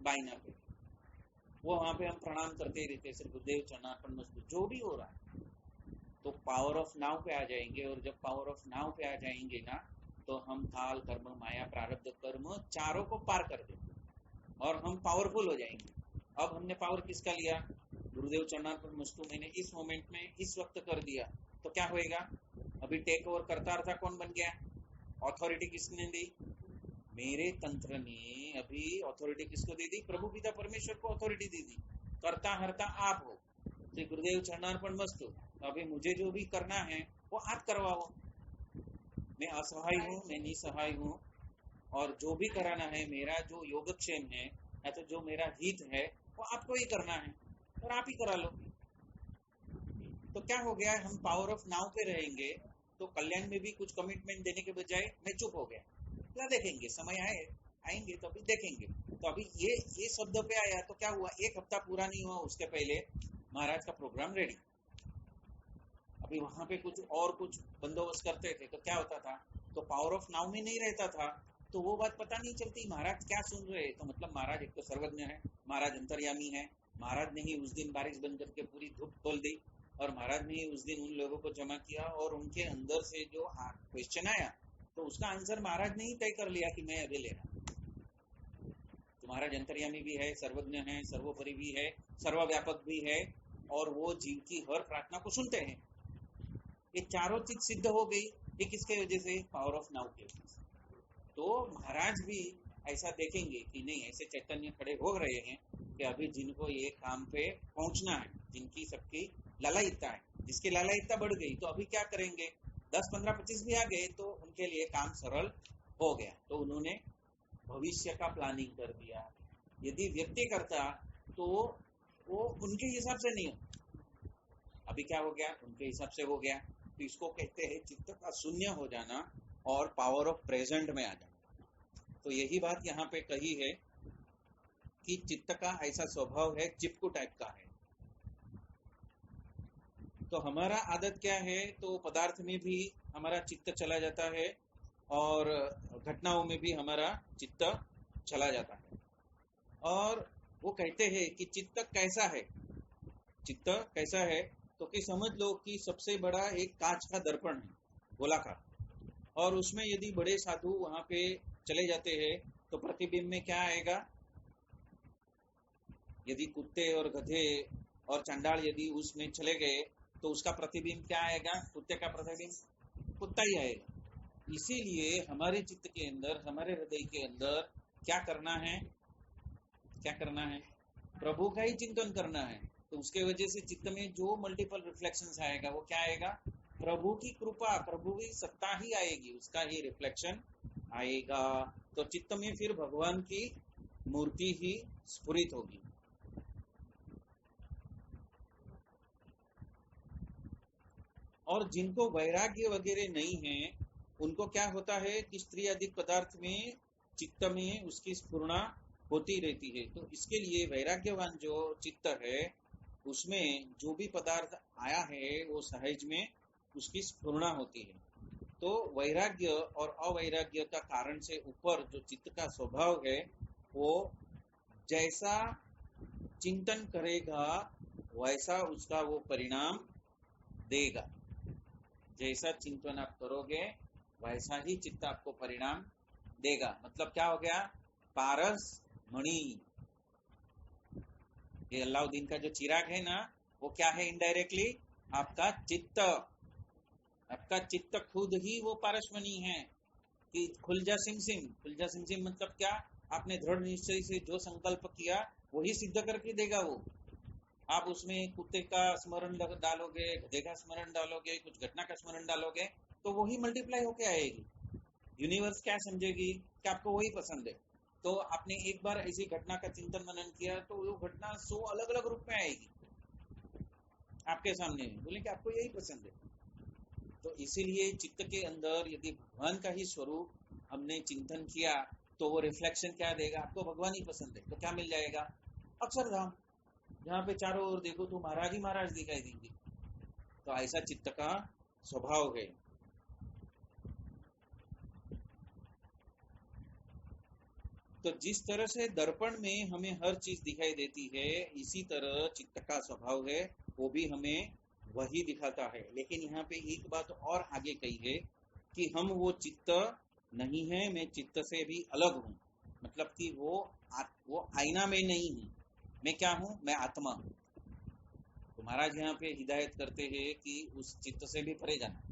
Speaker 1: बाइना पैर, वो वहां पे हम प्रणाम करते ही रहते, सिर्फ गुरुदेव चरणार्पण मस्तु जो भी हो रहा है। तो पावर ऑफ नाउ पे आ जाएंगे, और जब पावर ऑफ नाउ पे आ जाएंगे ना, तो हम काल कर्म माया प्रारब्ध कर्म चारों को पार कर देंगे और हम पावरफुल हो जाएंगे। अब हमने पावर किसका लिया? गुरुदेव चरणार्पण मस्तु मैंने इस मोमेंट में इस वक्त कर दिया, तो क्या होएगा? अभी टेक ओवर करता कौन बन गया? अथॉरिटी किसने दी? मेरे तंत्र ने अभी अथॉरिटी किसको दे दी? प्रभु पिता परमेश्वर को अथॉरिटी दे दी। करता हरता आप हो, श्री गुरुदेव चरणार्पण मस्तु। तो अभी मुझे जो भी करना है वो आप करवाओ। मैं असहाय हूँ, मैं निसहाय हूँ, और जो भी कराना है, मेरा जो योगक्षेम है या तो जो मेरा हित है वो आपको ही करना है, और आप ही करा लो। तो क्या हो गया, हम पावर ऑफ नाउ पे रहेंगे तो कल्याण में भी कुछ कमिटमेंट देने के बजाय मैं चुप हो गया, क्या देखेंगे, समय आएंगे तो अभी देखेंगे। तो अभी ये शब्द पे आया तो क्या हुआ, 1 हफ्ता पूरा नहीं हुआ उसके पहले महाराज का प्रोग्राम रेडी। अभी वहां पे कुछ बंदोबस्त करते थे तो क्या होता था, तो पावर ऑफ नाउ में नहीं रहता था, तो वो बात पता नहीं चलती महाराज क्या सुन रहे। तो मतलब महाराज एक तो सर्वज्ञ है, महाराज अंतर्यामी है, महाराज ने ही उस दिन बारिश बंद करके पूरी धूप खोल दी, और महाराज ने ही उस दिन उन लोगों को जमा किया, और उनके अंदर से जो क्वेश्चन आया तो उसका आंसर महाराज ने ही तय कर लिया कि मैं अभी लेना। तो महाराज अंतर्यामी भी है, सर्वज्ञ है, सर्वोपरि भी है, सर्वव्यापक भी है, और वो जीव की हर प्रार्थना को सुनते हैं। ये चारों चीज सिद्ध हो गई, ये किसके वजह से? पावर ऑफ नाउ के वजह से। तो महाराज भी ऐसा देखेंगे कि नहीं, ऐसे चैतन्य खड़े हो रहे हैं कि अभी जिनको ये काम पे पहुंचना है, जिनकी सबकी लालायिता है, जिसकी लालायिता बढ़ गई, तो अभी क्या करेंगे, 10, 15, 25 भी आ गए तो उनके लिए काम सरल हो गया, तो उन्होंने भविष्य का प्लानिंग कर दिया। यदि व्यक्ति करता तो वो उनके हिसाब से नहीं हो, अभी क्या हो गया, उनके हिसाब से हो गया। तो इसको कहते हैं चित्त का शून्य हो जाना और पावर ऑफ प्रेजेंट में आ जाना। तो यही बात यहाँ पे कही है कि चित्त का ऐसा स्वभाव है, चिपकू टाइप का है। तो हमारा आदत क्या है, तो पदार्थ में भी हमारा चित्त चला जाता है और घटनाओं में भी हमारा चित्त चला जाता है। और वो कहते हैं कि चित्त कैसा है, चित्त कैसा है, तो कि समझ लो कि सबसे बड़ा एक कांच का दर्पण है, गोलाकार, और उसमें यदि बड़े साधु वहां पे चले जाते हैं तो प्रतिबिंब में क्या आएगा, यदि कुत्ते और गधे और चंडाल यदि उसमें चले गए तो उसका प्रतिबिंब क्या आएगा, कुत्ते का प्रतिबिंब कुत्ता ही आएगा। इसीलिए हमारे चित्त के अंदर, हमारे हृदय के अंदर क्या करना है, क्या करना है, प्रभु का ही चिंतन करना है। तो उसके वजह से चित्त में जो मल्टीपल रिफ्लेक्शंस आएगा वो क्या आएगा, प्रभु की कृपा, प्रभु की सत्ता ही आएगी, उसका ही रिफ्लेक्शन आएगा। तो चित्त में फिर भगवान की मूर्ति ही स्फुरित होगी। और जिनको वैराग्य वगैरह नहीं है उनको क्या होता है कि स्त्री अधिक पदार्थ में चित्त में उसकी स्फुरना होती रहती है। तो इसके लिए वैराग्यवान जो चित्त है उसमें जो भी पदार्थ आया है वो सहज में उसकी स्फुरना होती है। तो वैराग्य और अवैराग्य का कारण से ऊपर जो चित्त का स्वभाव है वो जैसा चिंतन करेगा वैसा उसका वो परिणाम देगा। जैसा चिंतन आप करोगे वैसा ही चित्त आपको परिणाम देगा। मतलब क्या हो गया, पारस मणि, ये अलाउद्दीन का जो चिराग है ना, वो क्या है, इनडायरेक्टली आपका चित्त, आपका चित्त खुद ही वो पारसमणि है। कि खुल जा सिम सिम, खुल जा सिम सिम मतलब क्या, आपने दृढ़ निश्चय से जो संकल्प किया वही सिद्ध करके देगा वो। आप उसमें कुत्ते का स्मरण डालोगे, गधे का स्मरण डालोगे, कुछ घटना का स्मरण डालोगे तो वही मल्टीप्लाई होके आएगी। यूनिवर्स क्या समझेगी कि आपको वही पसंद है। तो आपने एक बार ऐसी घटना का चिंतन मनन किया तो वो घटना 100 अलग अलग रूप में आएगी आपके सामने, बोले कि आपको यही पसंद है। तो इसीलिए चित्त के अंदर यदि भगवान का ही स्वरूप हमने चिंतन किया तो वो रिफ्लेक्शन क्या देगा, आपको भगवान ही पसंद है तो क्या मिल जाएगा, अक्षरधाम, जहाँ पे चारों ओर देखो तो महाराज ही महाराज दिखाई देंगे। तो ऐसा चित्त का स्वभाव है। तो जिस तरह से दर्पण में हमें हर चीज दिखाई देती है इसी तरह चित्त का स्वभाव है, वो भी हमें वही दिखाता है। लेकिन यहाँ पे एक बात और आगे कही है कि हम वो चित्त नहीं है, मैं चित्त से भी अलग हूँ। मतलब कि वो आईना में नहीं हूँ, मैं क्या हूँ, मैं आत्मा हूँ। तो महाराज यहाँ पे हिदायत करते हैं कि उस चित्त से भी परे जाना,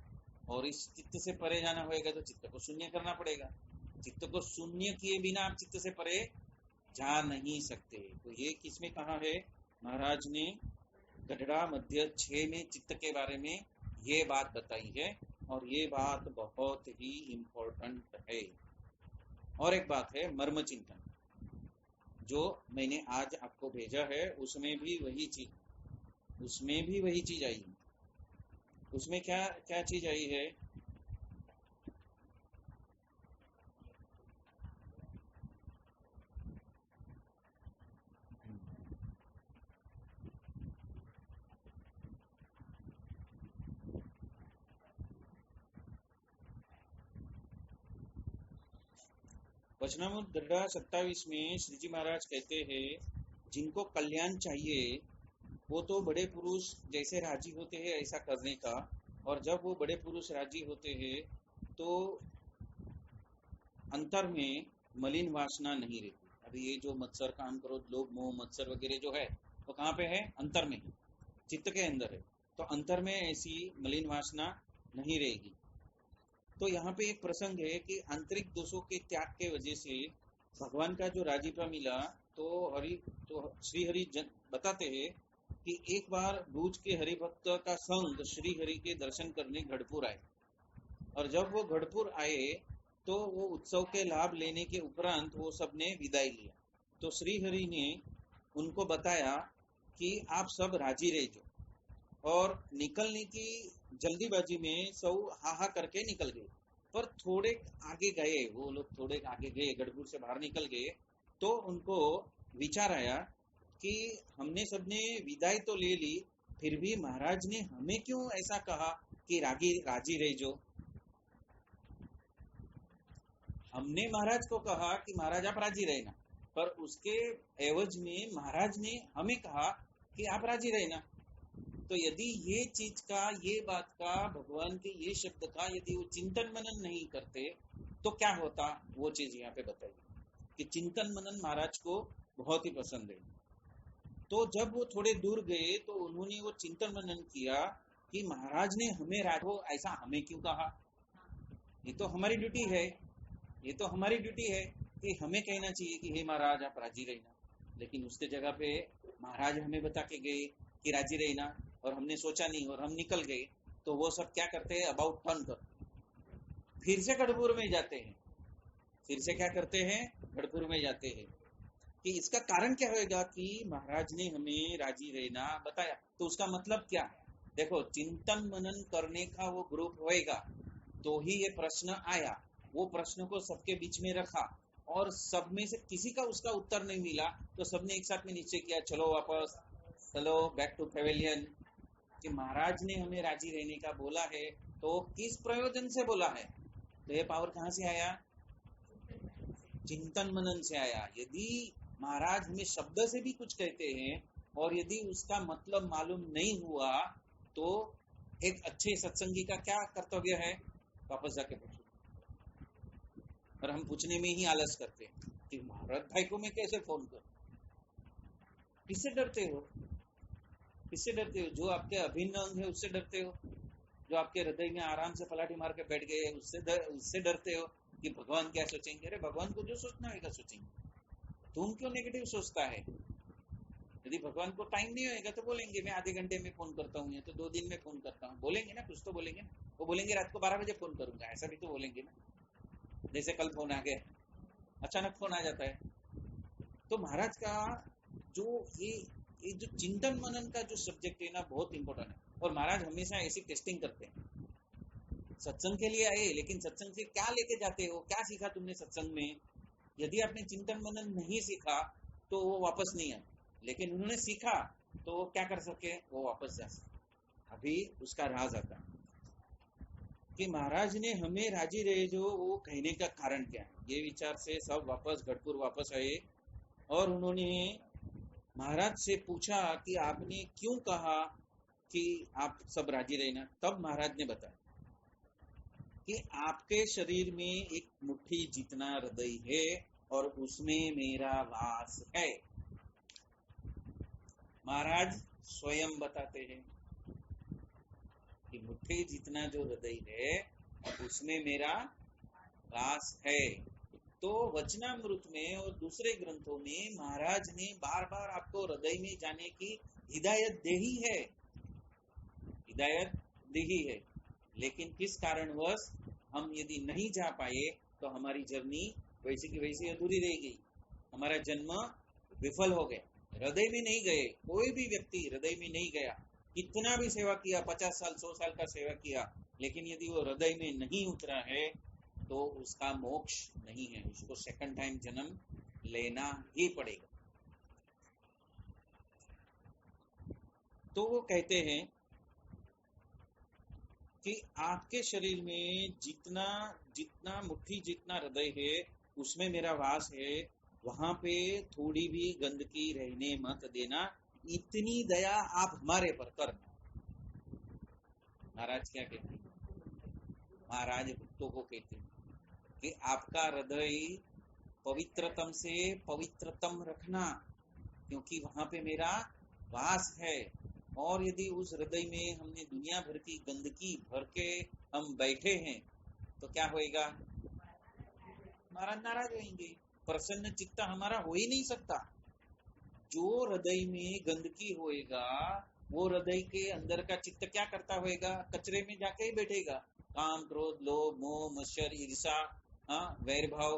Speaker 1: और इस चित्त से परे जाना होगा तो चित्त को शून्य करना पड़ेगा। चित्त को शून्य किए बिना आप चित्त से परे जा नहीं सकते। तो ये किसमें कहा है, महाराज ने गढ़ड़ा मध्य 6 में चित्त के बारे में ये बात बताई है, और ये बात बहुत ही इम्पोर्टेंट है। और एक बात है मर्म चिंतन, जो मैंने आज आपको भेजा है उसमें भी वही चीज, उसमें भी वही चीज आई है। उसमें क्या क्या चीज आई है, वचनामृत गढ़ड़ा 27 में श्री जी महाराज कहते हैं जिनको कल्याण चाहिए वो तो बड़े पुरुष जैसे राजी होते हैं ऐसा करने का, और जब वो बड़े पुरुष राजी होते हैं तो अंतर में मलिन वासना नहीं रहती। अभी ये जो मत्सर, काम, क्रोध, लोभ, मोह, मत्सर वगैरह जो है वो कहाँ पे है, अंतर में, चित्त के अंदर है। तो अंतर में ऐसी मलिन वासना नहीं रहेगी। तो यहाँ पे एक प्रसंग है कि आंतरिक दोषों के त्याग के वजह से भगवान का जो राजीपा मिला, तो श्री हरि बताते हैं कि एक बार भूज के हरिभक्त का संग श्री हरि के दर्शन करने गढ़पुर आए, और जब वो गढ़पुर आए तो वो उत्सव के लाभ लेने के उपरांत वो सबने विदाई लिया। तो श्री हरि ने उनको बताया कि आप सब राजी रहो, और निकलने की जल्दीबाजी में सब हा करके निकल गए। पर थोड़े आगे गए, वो लोग थोड़े आगे गए, गढ़पुर से बाहर निकल गए, तो उनको विचार आया कि हमने सबने विदाई तो ले ली, फिर भी महाराज ने हमें क्यों ऐसा कहा कि राजी रह जो। हमने महाराज को कहा कि महाराज आप राजी रहना, पर उसके एवज में महाराज ने हमें कहा कि आप राजी रहना। तो यदि ये चीज का, ये बात का, भगवान के ये शब्द का यदि वो चिंतन मनन नहीं करते तो क्या होता, वो चीज यहाँ पे बताइए कि चिंतन मनन महाराज को बहुत ही पसंद है। तो जब वो थोड़े दूर गए तो उन्होंने वो चिंतन मनन किया कि महाराज ने हमें राखो, ऐसा हमें क्यों कहा। ये तो हमारी ड्यूटी है, ये तो हमारी ड्यूटी है कि हमें कहना चाहिए कि हे महाराज आप राजी रहना, लेकिन उसके जगह पे महाराज हमें बता के गए कि राजी रहना, और हमने सोचा नहीं और हम निकल गए। तो वो सब क्या करते हैं, अबाउट टर्न कर फिर से गढ़पुर में जाते हैं, फिर से क्या करते हैं, गढ़पुर में जाते हैं। कि इसका कारण क्या होगा कि महाराज ने हमें राजी रहना बताया, तो उसका मतलब क्या है। देखो, चिंतन मनन करने का वो ग्रुप होएगा तो ही ये प्रश्न आया, वो प्रश्न को सबके बीच में रखा, और सब में से किसी का उसका उत्तर नहीं मिला, तो सबने एक साथ में निश्चय किया, चलो वापस, चलो बैक टू पेवेलियन, कि महाराज ने हमें राजी रहने का बोला है, तो किस प्रयोजन से बोला है। तो ये पावर कहाँ से आया, चिंतन मनन से आया। यदि महाराज हमें शब्द से भी कुछ कहते हैं और यदि उसका मतलब मालूम नहीं हुआ, तो एक अच्छे सत्संगी का क्या कर्तव्य है, वापस जाके पूछो। और हम पूछने में ही आलस करते हैं कि महाराज भाई को मैं कैसे फोन करूं। किससे डरते हो, किससे डरते हो, जो आपके अभिन्न अंग है उससे डरते हो, जो आपके हृदय में आराम से पलाटी मार के बैठ गए उससे डरते हो कि भगवान क्या सोचेंगे। अरे भगवान को जो सोचना होगा सोचेंगे, तुम क्यों नेगेटिव सोचता है। यदि भगवान को टाइम नहीं होगा तो बोलेंगे मैं आधे घंटे में फोन करता हूँ, या तो 2 दिन में फोन करता हूँ, बोलेंगे ना, कुछ तो बोलेंगे ना। वो बोलेंगे रात को 12 बजे फोन करूंगा, ऐसा भी तो बोलेंगे ना। जैसे कल फोन आ गया, अचानक फोन आ जाता है। तो महाराज का जो ये जो चिंतन मनन का जो सब्जेक्ट है ना, बहुत इंपॉर्टेंट है। और महाराज हमेशा ऐसी टेस्टिंग करते हैं। सत्संग के लिए आए, लेकिन सत्संग से क्या लेके जाते हो, क्या सीखा तुमने सत्संग में। यदि आपने चिंतन मनन नहीं सीखा तो वो वापस नहीं आए, लेकिन उन्होंने सीखा तो वो क्या कर सके, वो वापस जा सके। अभी उसका राज आता है कि महाराज ने हमें राजी रहे जो, वो कहने का कारण क्या है। ये विचार से सब वापस गढ़पुर वापस आए, और उन्होंने महाराज से पूछा कि आपने क्यों कहा कि आप सब राजी रहना। तब महाराज ने बताया कि आपके शरीर में एक मुट्ठी जितना हृदय है और उसमें मेरा वास है। महाराज स्वयं बताते हैं कि मुट्ठी जितना जो हृदय है उसमें मेरा वास है। तो वचनामृत में और दूसरे ग्रंथों में महाराज ने बार बार आपको हृदय में जाने की हिदायत दे ही है, हिदायत दी ही है। लेकिन किस कारणवश हम यदि नहीं जा पाए तो हमारी जर्नी वैसी की वैसी अधूरी रह गई, हमारा जन्म विफल हो गया। हृदय में नहीं गए, कोई भी व्यक्ति हृदय में नहीं गया, कितना भी सेवा किया, 50 साल 100 साल का सेवा किया, लेकिन यदि वो हृदय में नहीं उतरा है तो उसका मोक्ष नहीं है, उसको सेकंड टाइम जन्म लेना ही पड़ेगा। तो वो कहते हैं कि आपके शरीर में जितना जितना मुट्ठी जितना हृदय है उसमें मेरा वास है, वहां पे थोड़ी भी गंदगी रहने मत देना, इतनी दया आप हमारे पर करना। महाराज क्या कहते हैं, महाराज भक्तों को कहते हैं कि आपका हृदय पवित्रतम से पवित्रतम रखना, क्योंकि वहां पे मेरा वास है। और यदि उस हृदय में हमने दुनिया भर की गंदगी भर के हम बैठे हैं तो क्या होएगा, महाराज नाराज होंगे। प्रसन्न चित्त हमारा हो ही नहीं सकता। जो हृदय में गंदगी होएगा वो हृदय के अंदर का चित्त क्या करता होएगा, कचरे में जाके ही बैठेगा। काम क्रोध लोभ मोह मत्सर ईर्षा वैर भाव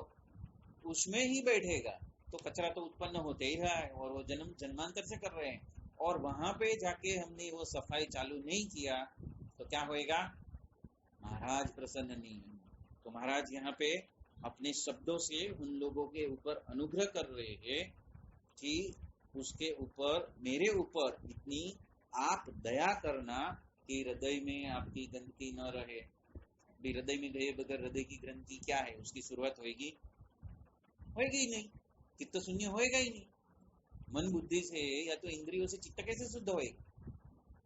Speaker 1: उसमें ही बैठेगा। तो कचरा तो उत्पन्न होते ही रहा है और वो जन्म जन्मांतर से कर रहे हैं। और वहां पे जाके हमने वो सफाई चालू नहीं किया तो क्या होएगा, महाराज प्रसन्न नहीं। तो महाराज यहाँ पे अपने शब्दों से उन लोगों के ऊपर अनुग्रह कर रहे हैं कि उसके ऊपर मेरे ऊपर इतनी आप दया करना कि हृदय में आपकी गंदगी न रहे। हृदय में गए बगैर हृदय की ग्रंथि क्या है, उसकी शुरुआत होगी ही नहीं, चित्त शून्य होएगा ही नहीं। मन बुद्धि से या तो इंद्रियों से चित्त कैसे शुद्ध होएगा?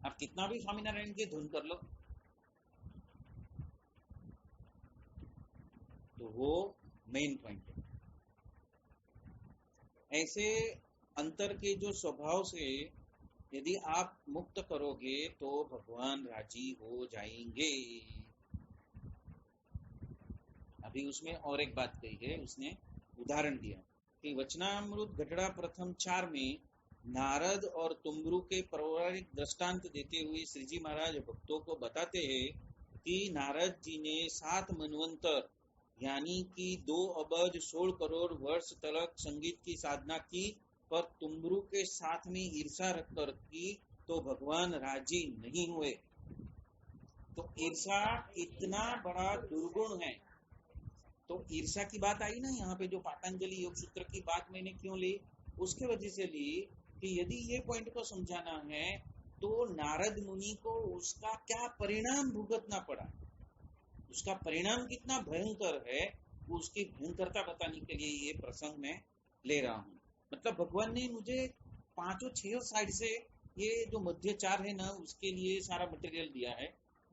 Speaker 1: आप कितना भी स्वामीनारायण की धुन कर लो। तो वो मेन पॉइंट है। ऐसे अंतर के जो स्वभाव से यदि आप मुक्त करोगे तो भगवान राजी हो जाएंगे। अभी उसमें और एक बात कही है, उसने उदाहरण दिया कि वचनामृत गढ़ड़ा प्रथम 4 में नारद और तुंबरू के पौराणिक दृष्टांत देते हुए श्री जी महाराज भक्तों को बताते हैं कि नारद जी ने 7 मनवंतर यानी कि 2 अबज 16 करोड़ वर्ष तक संगीत की साधना की, पर तुंबरू के साथ में ईर्षा रखकर की तो भगवान राजी नहीं हुए। तो ईर्षा इतना बड़ा दुर्गुण है। तो ईर्षा की बात आई ना यहाँ पे, जो पातंजलि योग सूत्र की बात मैंने क्यों ली, उसके वजह से ली कि यदि ये पॉइंट को समझाना है तो नारद मुनि को उसका क्या परिणाम भुगतना पड़ा, उसका परिणाम कितना भयंकर है, वो उसकी भयंकरता बताने के लिए ये प्रसंग में ले रहा हूँ। मतलब भगवान ने मुझे 5-6 साइड से ये जो मध्य 4 है ना उसके लिए सारा मटेरियल दिया है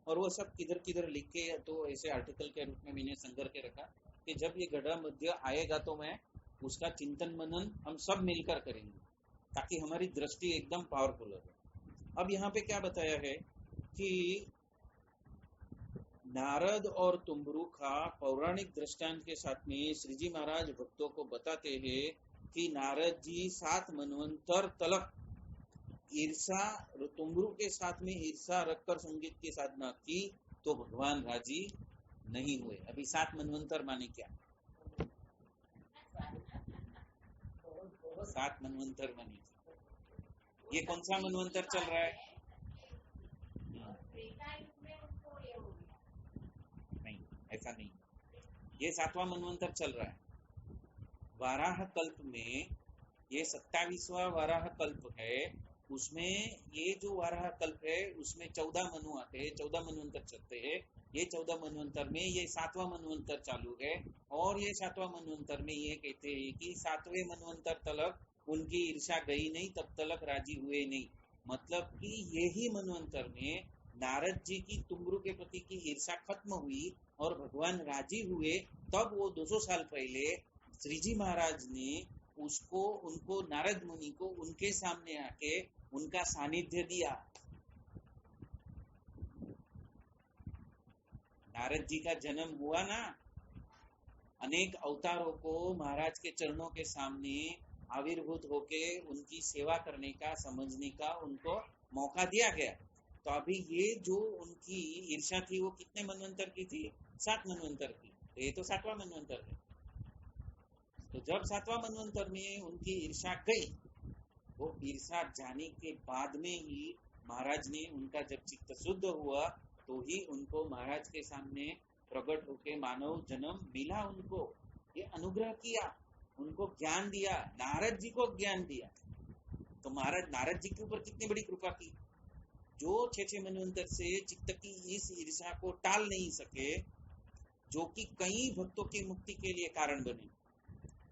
Speaker 1: और वो सब किधर किधर लिख के तो ऐसे आर्टिकल के रूप में मैंने संग्रह के रखा कि जब ये गढ़ा मध्य आएगा तो मैं उसका चिंतन मनन हम सब मिलकर करेंगे ताकि हमारी दृष्टि एकदम पावरफुल हो जाए। अब यहाँ पे क्या बताया है कि नारद और तुंबरू का पौराणिक दृष्टांत के साथ में श्री जी महाराज भक्तों को बताते हैं कि नारद जी 7 मनवंतर तलक ईर्षा तुंबरू के साथ में ईर्षा रखकर संगीत की साधना की तो भगवान राजी नहीं हुए। अभी 7 मनवंतर माने क्या, 7 मनवंतर माने ये कौन सा मनवंतर चल रहा है? नहीं, ऐसा नहीं, ये 7वां मनवंतर चल रहा है। वाराह कल्प में ये 27वां वाराह कल्प है, उसमें ये जो वाराह कल्प है उसमें 14 मनु आते हैं, 14 मनवंतर चलते हैं। ये 14 मनवंतर में ये 7वां मनवंतर चालू है और ये 7वां मनवंतर में ये कहते हैं कि 7वें मनवंतर तलक उनकी ईर्षा गई नहीं, तब तलक राजी हुए नहीं। मतलब कि यही मनवंतर में नारद जी की तुंबरू के प्रति की ईर्षा खत्म हुई और भगवान राजी हुए। तब वो 200 साल पहले श्री जी महाराज ने उसको उनको नारद मुनि को उनके सामने आके उनका सानिध्य दिया। नारद जी का जन्म हुआ ना, अनेक अवतारों को महाराज के चरणों के सामने आविर्भूत होके उनकी सेवा करने का समझने का उनको मौका दिया गया। तो अभी ये जो उनकी ईर्षा थी वो कितने मनवंतर की थी? 7 मनवंतर की। तो ये तो 7वां मनवंतर है। तो जब 7वां मनवंतर में उनकी ईर्षा गई, वो ईर्षा जाने के बाद में ही महाराज ने उनका जब चित्त शुद्ध हुआ तो ही उनको महाराज के सामने प्रकट होके मानव जन्म मिला। उनको ये अनुग्रह किया, उनको ज्ञान दिया, नारद जी को ज्ञान दिया। तो महाराज नारद जी के ऊपर कितनी बड़ी कृपा की, जो 6 मनवंतर से चित्त की इस ईर्षा को टाल नहीं सके, जो कि कई भक्तों की मुक्ति के लिए कारण बने,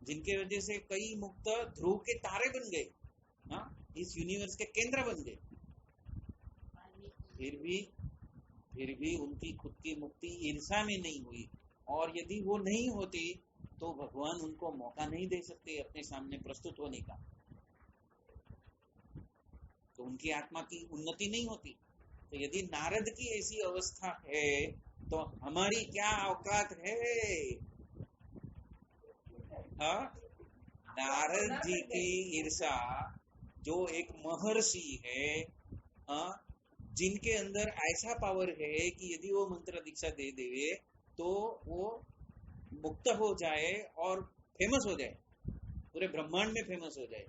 Speaker 1: जिनके वजह से कई मुक्त ध्रुव के तारे बन गए, इस यूनिवर्स के केंद्र बन गए। फिर भी उनकी खुद की मुक्ति ईर्षा में नहीं हुई। और यदि वो नहीं होती तो भगवान उनको मौका नहीं दे सकते अपने सामने प्रस्तुत होने का, तो उनकी आत्मा की उन्नति नहीं होती। तो यदि नारद की ऐसी अवस्था है तो हमारी क्या औकात है? नारद जी की ईर्षा, जो एक महर्षि है, जिनके अंदर ऐसा पावर है कि यदि वो मंत्र दीक्षा दे देवे तो वो मुक्त हो जाए और फेमस हो जाए, पूरे ब्रह्मांड में फेमस हो जाए,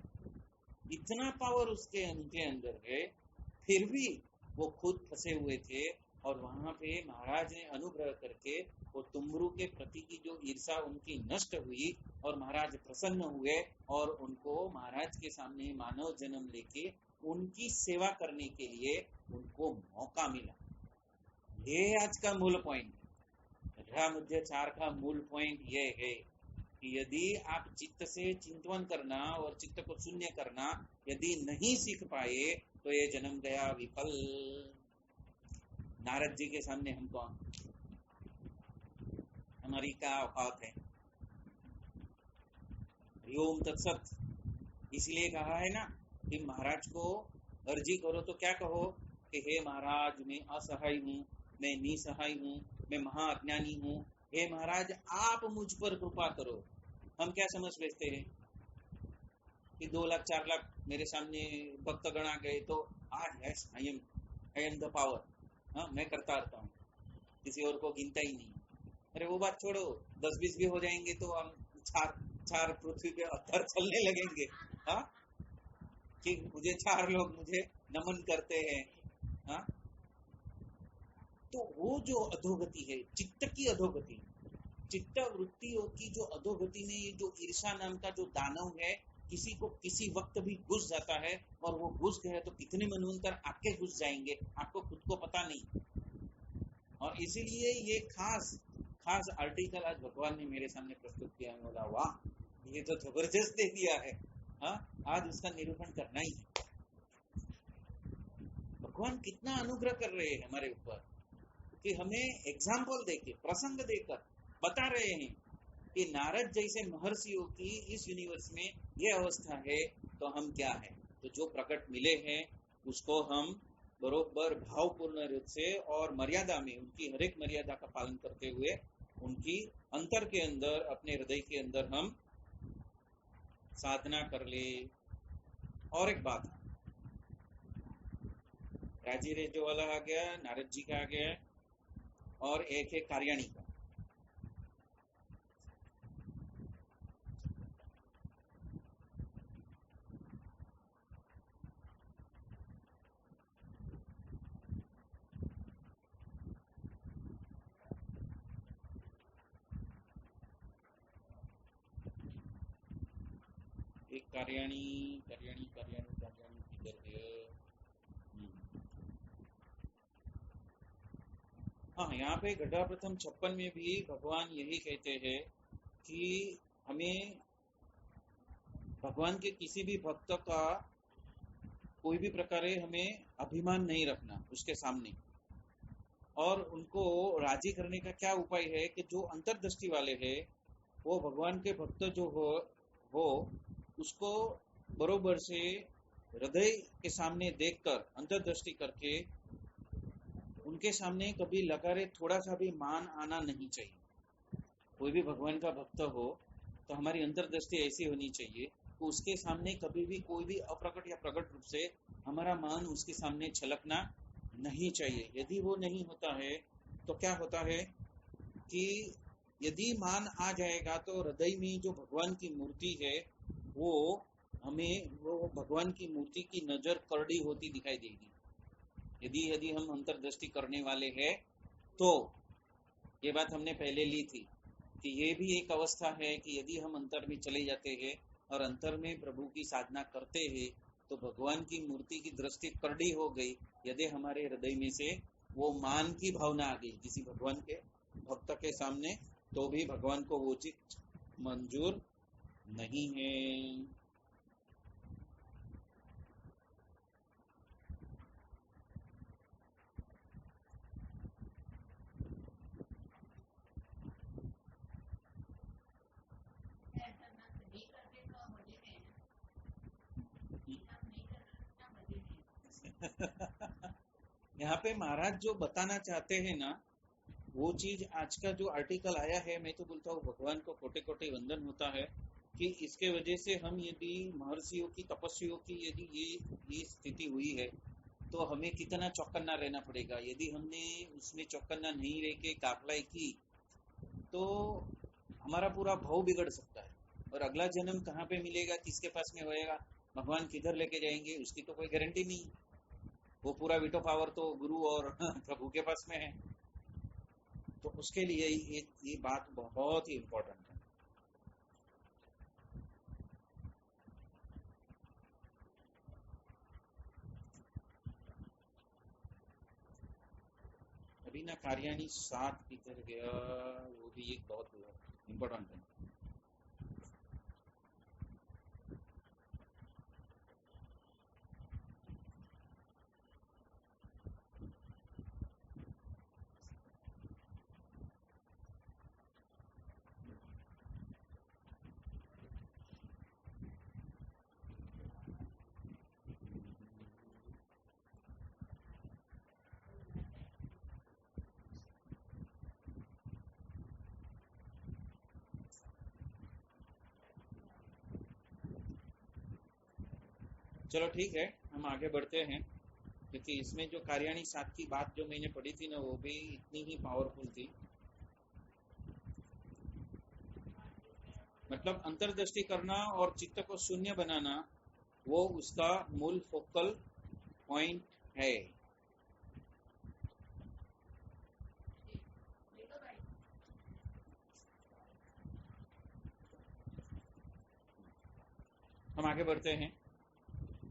Speaker 1: इतना पावर उनके अंदर है। फिर भी वो खुद फंसे हुए थे और वहां पे महाराज ने अनुग्रह करके वो तुमरू के प्रति की जो ईर्षा उनकी नष्ट हुई और महाराज प्रसन्न हुए और उनको महाराज के सामने मानव जन्म लेके उनकी सेवा करने के लिए उनको मौका मिला। ये आज का मूल पॉइंट, मध्य 4 का मूल पॉइंट ये है कि यदि आप चित्त से चिंतन करना और चित्त को शून्य करना यदि नहीं सीख पाए तो ये जन्म गया विफल। नारद जी के सामने हम कौन, हमारी क्या औकात है। ओम तत्सत। इसलिए कहा है ना कि महाराज को अर्जी करो तो क्या कहो कि हे महाराज मैं असहाय हूँ, मैं निसहाय हूँ, मैं महाअज्ञानी हूँ, हे महाराज आप मुझ पर कृपा करो। हम क्या समझ बैठते हैं कि 2 लाख 4 लाख मेरे सामने भक्तगण आ गए तो आज yes I am the power, हाँ मैं करता रहता हूँ, किसी और को गिनता ही नहीं। अरे वो बात छोड़ो, 10-20 भी हो जाएंगे तो हम चार पृथ्वी पे अंदर चलने लगेंगे, हाँ कि मुझे 4 लोग मुझे नमन करते हैं, हाँ। तो वो जो अधोगति है, चित्त की अधोगति, चित्त वृत्तियों की जो अधोगति में ये जो ईर्षा नाम का जो दानव है, किसी को किसी वक्त भी घुस जाता है और वो घुस गए तो कितने मनवंतर आपके घुस जाएंगे, आपको खुद को पता नहीं। और इसीलिए ये खास आर्टिकल आज भगवान ने मेरे सामने प्रस्तुत किया। बोला वाह ये तो जबरदस्त दे दिया है, हाँ आज उसका निरूपण करना ही है। भगवान कितना अनुग्रह कर रहे हैं हमारे ऊपर कि हमें एग्जाम्पल देके प्रसंग देकर बता रहे हैं कि नारद जैसे महर्षियों की इस यूनिवर्स में ये अवस्था है तो हम क्या है। तो जो प्रकट मिले हैं उसको हम बरोबर भावपूर्ण रूप से और मर्यादा में, उनकी हर एक मर्यादा का पालन करते हुए उनकी अंतर के अंदर, अपने हृदय के अंदर हम साधना कर ले। और एक बात, राजी रेजो वाला आ गया, नारद जी का आ गया, और एक है कार्याणी का। एक कार्याणी किधर है? हाँ, यहाँ पे घटा प्रथम 56 में भी भगवान यही कहते हैं कि हमें भगवान के किसी भी भक्त का कोई भी प्रकार हमें अभिमान नहीं रखना उसके सामने, और उनको राजी करने का क्या उपाय है कि जो अंतर्दृष्टि वाले हैं वो भगवान के भक्त जो हो उसको बरोबर से हृदय के सामने देखकर अंतर्दृष्टि करके उनके सामने कभी लगारे थोड़ा सा भी मान आना नहीं चाहिए। कोई भी भगवान का भक्त हो तो हमारी अंतर्दृष्टि ऐसी होनी चाहिए कि उसके सामने कभी भी कोई भी अप्रकट या प्रकट रूप से हमारा मान उसके सामने छलकना नहीं चाहिए। यदि वो नहीं होता है तो क्या होता है कि यदि मान आ जाएगा तो हृदय में जो भगवान की मूर्ति है वो हमें वो भगवान की मूर्ति की नजर करड़ी होती दिखाई देगी। यदि हम अंतर्दृष्टि करने वाले हैं तो ये बात हमने पहले ली थी कि ये भी एक अवस्था है कि यदि हम अंतर में चले जाते हैं और अंतर में प्रभु की साधना करते हैं तो भगवान की मूर्ति की दृष्टि करड़ी हो गई। यदि हमारे हृदय में से वो मान की भावना आ गई किसी भगवान के भक्त के सामने तो भी भगवान को वो चीज मंजूर नहीं है। यहाँ पे महाराज जो बताना चाहते हैं ना वो चीज आज का जो आर्टिकल आया है, मैं तो बोलता हूँ भगवान को कोटि कोटि वंदन होता है कि इसके वजह से हम यदि महर्षियों की तपस्वियों की यदि ये स्थिति हुई है तो हमें कितना चौकन्ना रहना पड़ेगा। यदि हमने उसमें चौकन्ना नहीं रह के काफलाई की तो हमारा पूरा भाव बिगड़ सकता है, और अगला जन्म कहाँ पे मिलेगा, किसके पास में होएगा, भगवान किधर लेके जाएंगे उसकी तो कोई गारंटी नहीं। वो पूरा वीटो पावर तो गुरु और प्रभु के पास में है। तो उसके लिए ये बात बहुत ही इम्पोर्टेंट है। अभी ना कार्याणी 7 किधर गया, वो भी एक बहुत इम्पोर्टेंट है। चलो ठीक है, हम आगे बढ़ते हैं, क्योंकि इसमें जो कार्याणी 7 की बात जो मैंने पढ़ी थी ना वो भी इतनी ही पावरफुल थी। मतलब अंतर्दृष्टि करना और चित्त को शून्य बनाना वो उसका मूल फोकल पॉइंट है। हम आगे बढ़ते हैं,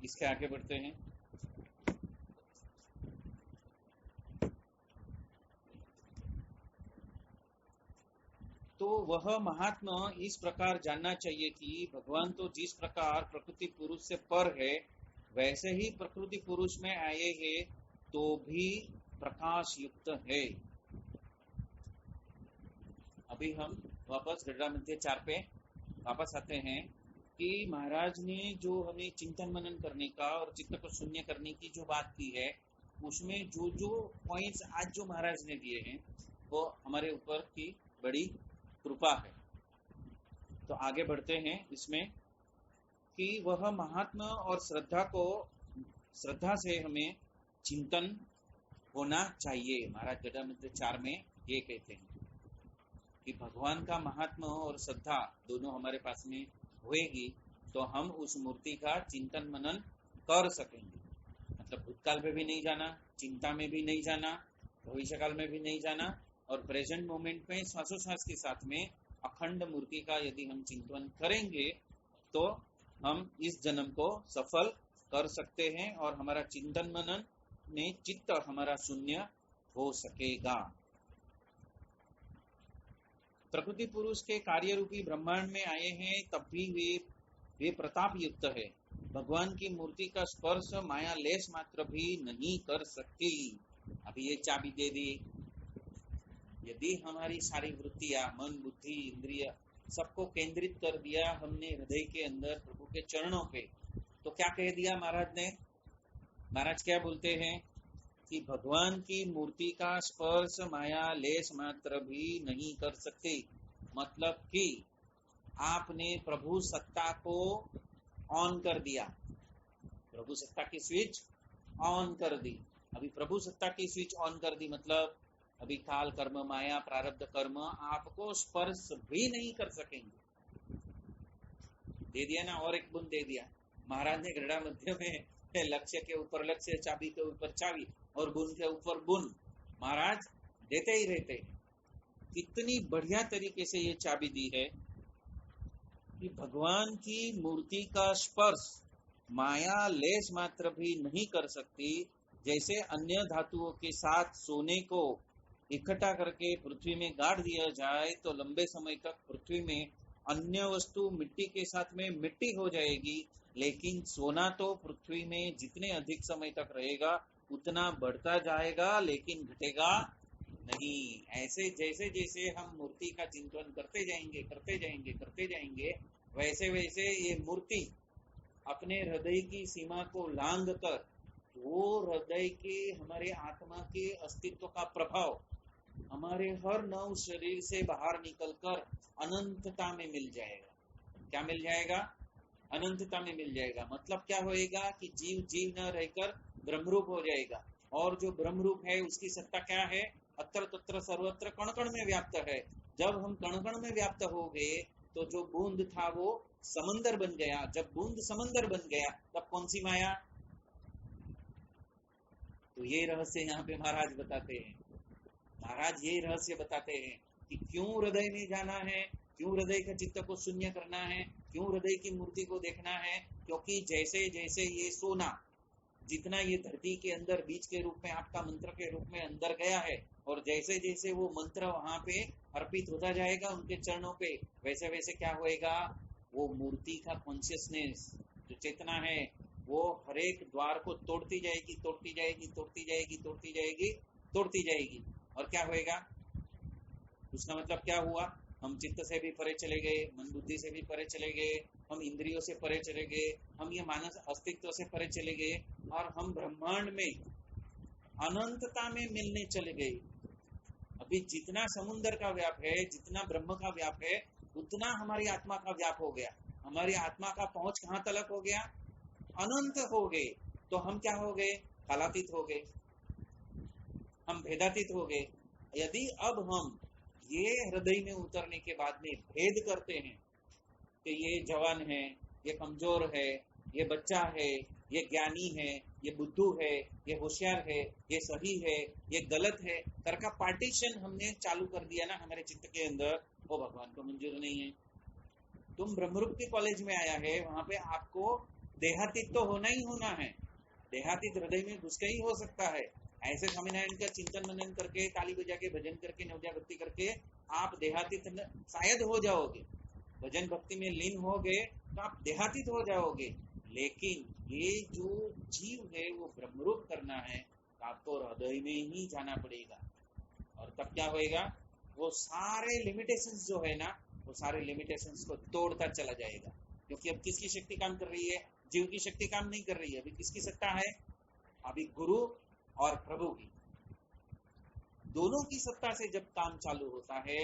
Speaker 1: इसके आगे बढ़ते हैं। तो वह महात्मा इस प्रकार जानना चाहिए कि भगवान तो जिस प्रकार प्रकृति पुरुष से पर है वैसे ही प्रकृति पुरुष में आए हैं तो भी प्रकाश युक्त है। अभी हम वापस गढ़ा मध्य 4 पे वापस आते हैं कि महाराज ने जो हमें चिंतन मनन करने का और चित्त को शून्य करने की जो बात की है उसमें जो जो पॉइंट्स आज जो महाराज ने दिए हैं वो हमारे ऊपर की बड़ी कृपा है। तो आगे बढ़ते हैं इसमें कि वह महात्मा और श्रद्धा से हमें चिंतन होना चाहिए। महाराज गढ़ा मध्य 4 में ये कहते हैं कि भगवान का महात्मा और श्रद्धा दोनों हमारे पास में होएगी तो हम उस मूर्ति का चिंतन मनन कर सकेंगे। मतलब भूतकाल में भी नहीं जाना, चिंता में भी नहीं जाना, भविष्य काल में भी नहीं जाना, और प्रेजेंट मोमेंट में श्वासोश्वास के साथ में अखंड मूर्ति का यदि हम चिंतन करेंगे तो हम इस जन्म को सफल कर सकते हैं और हमारा चिंतन मनन में चित्त हमारा शून्य हो सकेगा। प्रकृति पुरुष के कार्य रूपी ब्रह्मांड में आए हैं तब भी वे प्रताप युक्त है। भगवान की मूर्ति का स्पर्श माया लेश मात्र भी नहीं कर सकती। अभी ये चाबी दे दी, यदि हमारी सारी वृत्तियां मन बुद्धि इंद्रिय सबको केंद्रित कर दिया हमने हृदय के अंदर प्रभु के चरणों पे, तो क्या कह दिया महाराज ने। महाराज क्या बोलते हैं कि भगवान की मूर्ति का स्पर्श माया लेश मात्र भी नहीं कर सकते। मतलब कि आपने प्रभु सत्ता को ऑन कर दिया, प्रभु सत्ता की स्विच ऑन कर दी। अभी प्रभु सत्ता की स्विच ऑन कर दी मतलब अभी काल कर्म माया प्रारब्ध कर्म आपको स्पर्श भी नहीं कर सकेंगे। दे दिया ना, और एक बूंद दे दिया महाराज ने गढ़ा मध्य में। लक्ष्य के ऊपर लक्ष्य, चाबी के ऊपर चाबी और बुन के ऊपर बुन महाराज देते ही रहते हैं। कितनी बढ़िया तरीके से ये चाबी दी है कि भगवान की मूर्ति का स्पर्श माया लेश मात्र भी नहीं कर सकती। जैसे अन्य धातुओं के साथ सोने को इकट्ठा करके पृथ्वी में गाड़ दिया जाए तो लंबे समय तक पृथ्वी में अन्य वस्तु मिट्टी के साथ में मिट्टी हो जाएगी, लेकिन सोना तो पृथ्वी में जितने अधिक समय तक रहेगा उतना बढ़ता जाएगा लेकिन घटेगा नहीं। ऐसे जैसे जैसे हम मूर्ति का चिंतन करते जाएंगे वैसे वैसे ये मूर्ति अपने हृदय की सीमा को लांघ कर वो हृदय के हमारे आत्मा के अस्तित्व का प्रभाव हमारे हर नव शरीर से बाहर निकलकर अनंतता में मिल जाएगा। क्या मिल जाएगा? अनंतता में मिल जाएगा। मतलब क्या होएगा कि जीव जीव न रहकर ब्रह्मरूप हो जाएगा। और जो ब्रह्मरूप है उसकी सत्ता क्या है? अत्र तत्र सर्वत्र कण कण में व्याप्त है। जब हम कण कण में व्याप्त हो गए तो जो बूंद था वो समंदर बन गया। जब बूंद समंदर बन गया तब कौन सी माया? तो ये रहस्य यहाँ पे महाराज बताते हैं। महाराज ये रहस्य बताते हैं कि क्यों हृदय में जाना है, क्यों हृदय के चित्त को शून्य करना है, क्यों हृदय की मूर्ति को देखना है। क्योंकि जैसे जैसे ये सोना जितना ये धरती के अंदर बीज के रूप में आपका मंत्र के रूप में अंदर गया है, और जैसे जैसे वो मंत्र वहां पे अर्पित होता जाएगा उनके चरणों पे, वैसे वैसे क्या होएगा? वो मूर्ति का कॉन्शियसनेस जो चेतना है वो हर एक द्वार को तोड़ती जाएगी, तोड़ती जाएगी, तोड़ती जाएगी, तोड़ती जाएगी, तोड़ती जाएगी। और क्या होएगा? उसका मतलब क्या हुआ? हम चित्त से भी परे चले गए, मन बुद्धि से भी परे चले गए, हम इंद्रियों से परे चले गए, हम ये मानस अस्तित्व से परे चले गए, और हम ब्रह्मांड में अनंतता में मिलने चले गए। अभी जितना समुद्र का व्याप है, जितना ब्रह्म का व्याप है, उतना हमारी आत्मा का व्याप हो गया। हमारी आत्मा का पहुंच कहाँ तलक हो गया? अनंत हो गए। तो हम क्या हो गए? कालातीत हो गए, हम भेदातीत हो गए। यदि अब हम ये हृदय में उतरने के बाद में भेद करते हैं कि ये जवान है, ये कमजोर है, ये बच्चा है, ये ज्ञानी है, ये बुद्धू है, ये होशियार है, ये सही है, ये गलत है, कर का पार्टीशन हमने चालू कर दिया ना हमारे चित्त के अंदर, वो भगवान को मंजूर नहीं है। तुम ब्रह्मरूप के कॉलेज में आया है, वहां पे आपको देहातीत तो होना ही होना है। देहातीत हृदय में घुस के ही हो सकता है। ऐसे स्वामीनारायण का चिंतन मनन करके, ताली बजा के, भजन करके, नवजा भक्ति करके आप देहातीत शायद हो जाओगे, भजन भक्ति में लीन हो गए तो आप देहातीत हो जाओगे। लेकिन ये जो जीव है वो ब्रह्मरूप करना है तो आपको हृदय में ही जाना पड़ेगा। और तब क्या होएगा? वो सारे लिमिटेशंस जो है ना, वो सारे लिमिटेशंस को तोड़ता चला जाएगा। क्योंकि अब किसकी शक्ति काम कर रही है? जीव की शक्ति काम नहीं कर रही है। अभी किसकी सत्ता है? अभी गुरु और प्रभु की, दोनों की सत्ता से जब काम चालू होता है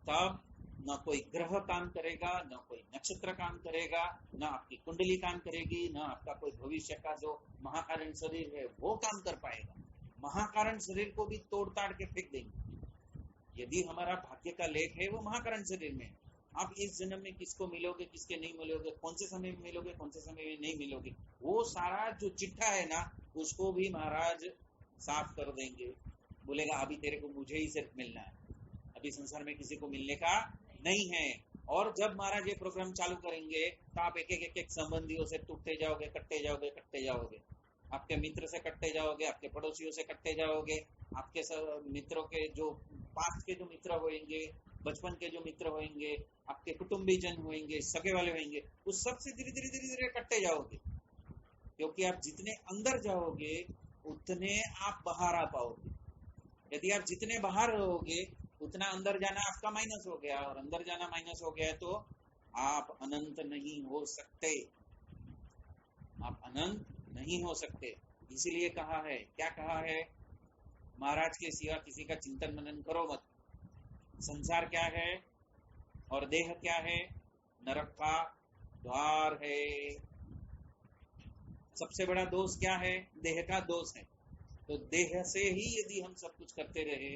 Speaker 1: तब न कोई ग्रह काम करेगा, न कोई नक्षत्र काम करेगा, न आपकी कुंडली काम करेगी, न आपका कोई भविष्य का जो महाकारण शरीर है वो काम कर पाएगा। महाकारण शरीर को भी तोड़ ताड़ के फेंक देंगे। यदि हमारा भाग्य का लेख है वो महाकारण शरीर में, आप इस जन्म में किसको मिलोगे, किसके नहीं मिलोगे, कौन से समय में मिलोगे, कौन से समय में नहीं मिलोगे, वो सारा जो चिट्ठा है ना उसको भी महाराज साफ कर देंगे। बोलेगा अभी तेरे को मुझे ही सिर्फ मिलना है, अभी संसार में किसी को मिलने का नहीं है। और जब महाराज ये प्रोग्राम चालू करेंगे तो आप एक एक एक संबंधियों से टूटते जाओगे, कटते जाओगे, कटते जाओगे। आपके मित्र से कटते जाओगे, आपके पड़ोसियों से कटते जाओगे, आपके मित्रों के जो पास के जो मित्र होंगे, बचपन के जो मित्र होंगे, आपके कुटुंबी जन होंगे, सगे वाले होंगे, उस सब से धीरे धीरे धीरे धीरे कटते जाओगे। क्योंकि आप जितने अंदर जाओगे उतने आप बाहर आ पाओगे। यदि आप जितने बाहर रहोगे उतना अंदर जाना आपका माइनस हो गया, और अंदर जाना माइनस हो गया तो आप अनंत नहीं हो सकते, आप अनंत नहीं हो सकते। इसीलिए कहा है, क्या कहा है? महाराज के सिवा किसी का चिंतन मनन करो मत। संसार क्या है और देह क्या है? नरक का द्वार है। सबसे बड़ा दोष क्या है? देह का दोष है। तो देह से ही यदि हम सब कुछ करते रहे,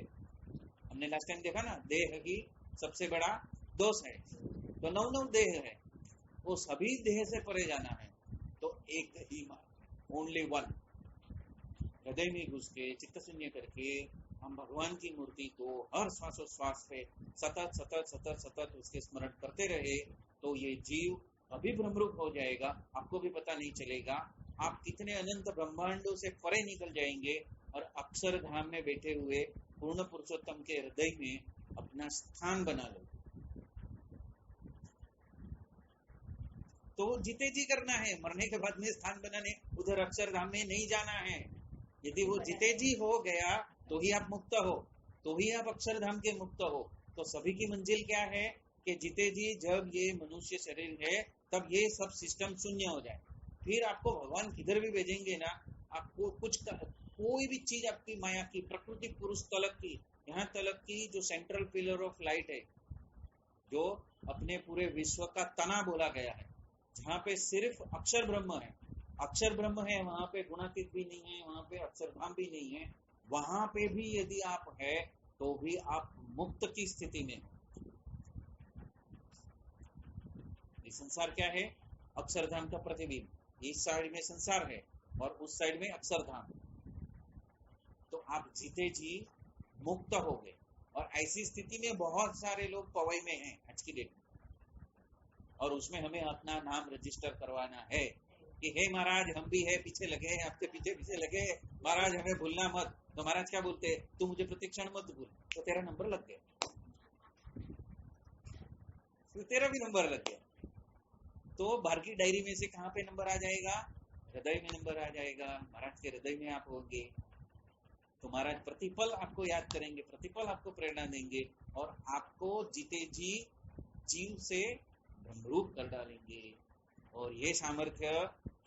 Speaker 1: हमने लास्ट टाइम देखा ना, देह ही सबसे बड़ा दोष है। तो नौ नौ देह है, वो सभी देह से परे जाना है। तो एक ही ओनली वन, हृदय में घुस के चित्त शून्य करके हम भगवान की मूर्ति को हर श्वासोश्वास पे सतत सतत सतत सतत उसके स्मरण करते रहे तो ये जीव अभी ब्रह्मरूप हो जाएगा, आपको भी पता नहीं चलेगा। आप कितने अनंत ब्रह्मांडों से परे निकल जाएंगे और अक्षरधाम में बैठे हुए पूर्ण पुरुषोत्तम के हृदय में अपना स्थान बना लो। तो जीते जी करना है, मरने के बाद में स्थान बनाने उधर अक्षरधाम में नहीं जाना है। यदि वो जीते जी हो गया तो ही आप मुक्त हो, तो ही आप अक्षरधाम के मुक्त हो। तो सभी की मंजिल क्या है कि जीते जी जब ये मनुष्य शरीर है तब ये सब सिस्टम शून्य हो जाए, फिर आपको भगवान किधर भी भेजेंगे ना, आपको कुछ कोई भी चीज आपकी माया की, प्रकृति पुरुष तलक की, यहाँ तलक की जो सेंट्रल पिलर ऑफ लाइट है, जो अपने पूरे विश्व का तना बोला गया है, जहाँ पे सिर्फ अक्षर ब्रह्म है, अक्षर ब्रह्म है, वहां पे गुणातीत भी नहीं है, वहां पे अक्षरधाम भी नहीं है, वहां पे भी यदि आप है तो भी आप मुक्त की स्थिति में हो। ये संसार क्या है? अक्षरधाम का प्रतिबिंब। इस साइड में संसार है और उस साइड में अक्षरधाम। तो आप जीते जी मुक्त हो गए। और ऐसी स्थिति में बहुत सारे लोग पवई में हैं आज की डेट में, और उसमें हमें अपना नाम रजिस्टर करवाना है कि हे महाराज हम भी है, पीछे लगे हैं, आपके पीछे पीछे लगे, महाराज हमें भूलना मत। तो महाराज क्या बोलते हैं? तू मुझे प्रतिक्षण मत भूल। तो तेरा नंबर लग गया, तो तेरा भी नंबर लग गया। तो बाहर की डायरी में से कहाँ पे नंबर आ जाएगा? हृदय में नंबर आ जाएगा। महाराज के हृदय में आप होंगे तो महाराज प्रतिपल आपको याद करेंगे, प्रतिपल आपको प्रेरणा देंगे और आपको जीते जी जीव से ब्रह्मरूप कर डालेंगे। और ये सामर्थ्य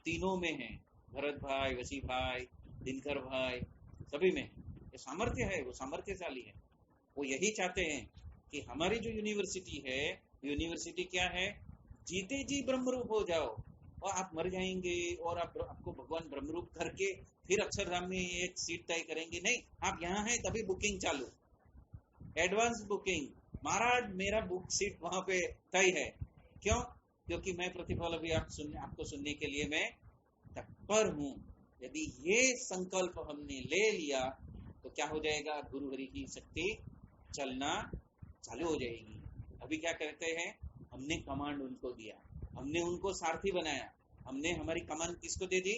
Speaker 1: तीनों में है, भरत भाई, वसी भाई, दिनकर भाई, सभी में ये सामर्थ्य है। वो सामर्थ्यशाली है। वो यही चाहते हैं कि हमारी जो यूनिवर्सिटी है, यूनिवर्सिटी क्या है? जीते जी ब्रह्मरूप हो जाओ और आप मर जाएंगे और आपको भगवान ब्रह्मरूप करके फिर अक्षरधाम में एक सीट तय करेंगे। नहीं, आप यहाँ हैं तभी बुकिंग चालू, एडवांस बुकिंग। महाराज मेरा बुक सीट वहां पे तय है। क्यों? क्योंकि मैं प्रतिफल अभी आपको सुनने के लिए मैं तत्पर हूं। यदि ये संकल्प हमने ले लिया तो क्या हो जाएगा? गुरु हरि की शक्ति चलना चालू हो जाएगी। अभी क्या करते हैं? हमने कमांड उनको दिया, हमने उनको सारथी बनाया, हमने हमारी कमांड किसको दे दी?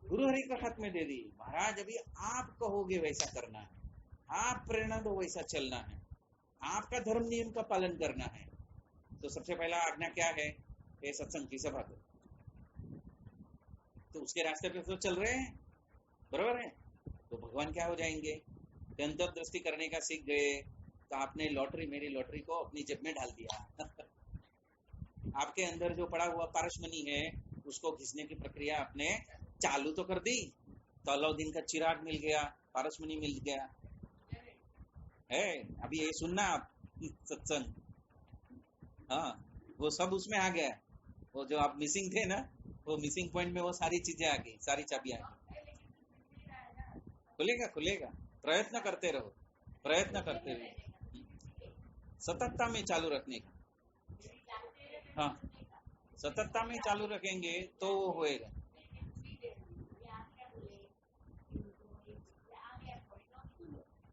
Speaker 1: गुरु हरि के हाथ में दे दी। महाराज अभी आप कहोगे वैसा करना है, आप प्रेरणा दो वैसा चलना है, आपका धर्म नियम का पालन करना है। तो सबसे पहला आज्ञा क्या है? ये सत्संग की सभा दो। तो उसके रास्ते पे तो चल रहे हैं, बराबर है। तो भगवान क्या हो जाएंगे? अंतर्दृष्टि करने का सीख गए तो आपने लॉटरी, मेरी लॉटरी को अपनी जेब में डाल दिया। आपके अंदर जो पड़ा हुआ पारसमणि है उसको घिसने की प्रक्रिया आपने चालू तो कर दी। तो अलाउद्दीन का चिराग मिल गया, पारसमणि मिल गया है। अभी ये सुनना आप सत्संग, हाँ वो सब उसमें आ गया। वो जो आप मिसिंग थे ना, वो मिसिंग पॉइंट में वो सारी चीजें आ गई, सारी चाबियां आ गई। खुलेगा खुलेगा, प्रयत्न करते रहो, प्रयत्न करते रहो, सततता में चालू रखने का। हाँ, सततता में चालू रखेंगे तो वो होएगा।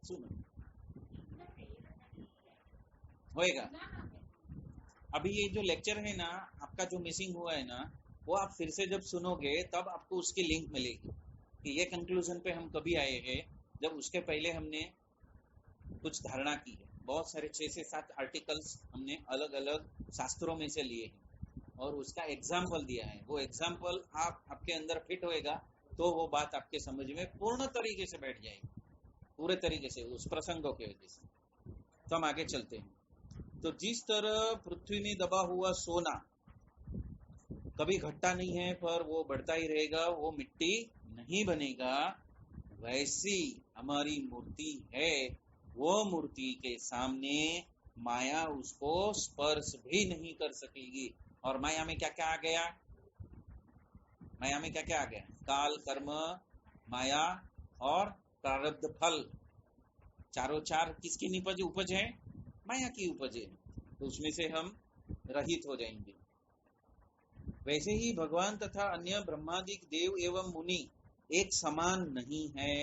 Speaker 1: सुनो, होएगा। अभी ये जो लेक्चर है ना आपका, जो मिसिंग हुआ है ना, वो आप फिर से जब सुनोगे तब आपको उसकी लिंक मिलेगी कि ये कंक्लूजन पे हम कभी आए हैं, जब उसके पहले हमने कुछ धारणा की है। बहुत सारे 6 से 7 आर्टिकल्स हमने अलग अलग शास्त्रों में से लिए हैं और उसका एग्जाम्पल दिया है। वो एग्जाम्पल आपके अंदर फिट होएगा तो वो बात आपके समझ में पूर्ण तरीके से बैठ जाएगी, पूरे तरीके से उस प्रसंगों के वजह से। तो हम आगे चलते हैं। तो जिस तरह पृथ्वी में दबा हुआ सोना कभी घटता नहीं है पर वो बढ़ता ही रहेगा, वो मिट्टी नहीं बनेगा, वैसी हमारी मूर्ति है। वो मूर्ति के सामने माया उसको स्पर्श भी नहीं कर सकेगी। और माया में क्या क्या आ गया? माया में क्या क्या आ गया? काल, कर्म, माया और प्रारब्ध फल। चारों चार किसकी निपज उपज है? माया की उपज है। तो उसमें से हम रहित हो जाएंगे। वैसे ही भगवान तथा अन्य ब्रह्मादिक देव एवं मुनि एक समान नहीं है।